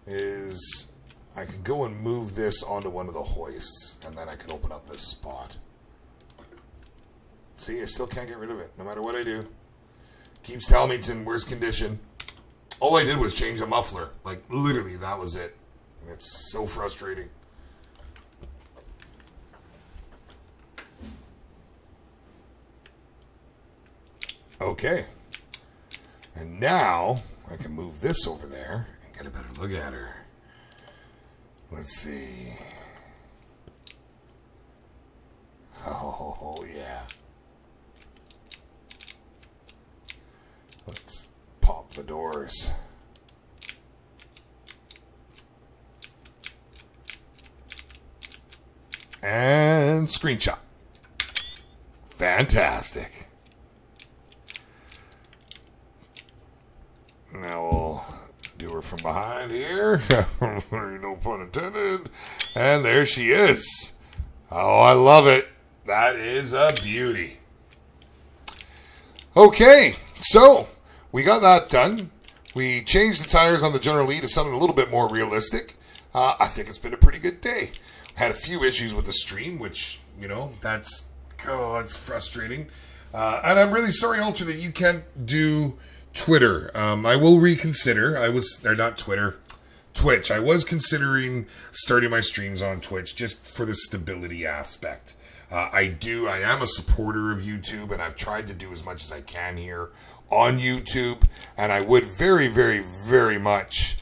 is I can go and move this onto one of the hoists, and then I can open up this spot. See, I still can't get rid of it, no matter what I do. Keeps telling me it's in worse condition. All I did was change a muffler. Like, literally, that was it. It's so frustrating. Okay. And now, I can move this over there and get a better look at her. Let's see. Oh, yeah. Let's pop the doors. And screenshot. Fantastic. Now we'll do her from behind here. No pun intended. And there she is. Oh, I love it. That is a beauty. Okay, so we got that done. We changed the tires on the General Lee to something a little bit more realistic. I think it's been a pretty good day. Had a few issues with the stream, which, you know, that's frustrating. And I'm really sorry, Ultra, that you can't do Twitter. I will reconsider. Twitch. I was considering starting my streams on Twitch just for the stability aspect. I am a supporter of YouTube, and I've tried to do as much as I can here on YouTube, and I would very, very, very much,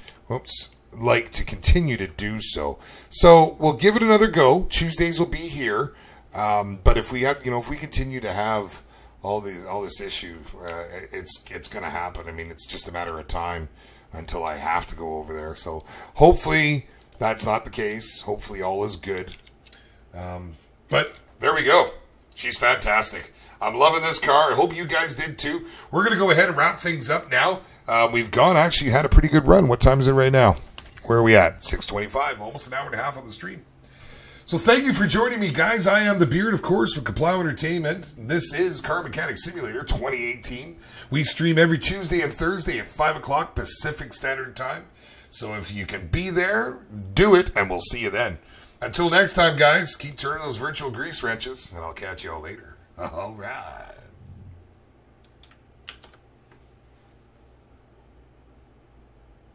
like to continue to do so. So we'll give it another go. Tuesdays will be here, but if we have, if we continue to have all this issue, it's going to happen. I mean, it's just a matter of time until I have to go over there. So hopefully that's not the case. Hopefully all is good. But there we go. She's fantastic. I'm loving this car. I hope you guys did too. We're going to go ahead and wrap things up now. We've actually had a pretty good run. What time is it right now? Where are we at? 6:25, almost an hour and a half on the stream. So thank you for joining me, guys. I am the Beard, of course, with Kaplow Entertainment. This is Car Mechanics Simulator 2018. We stream every Tuesday and Thursday at 5 o'clock Pacific Standard Time. So if you can be there, do it, and we'll see you then. Until next time, guys, keep turning those virtual grease wrenches, and I'll catch you all later. All right.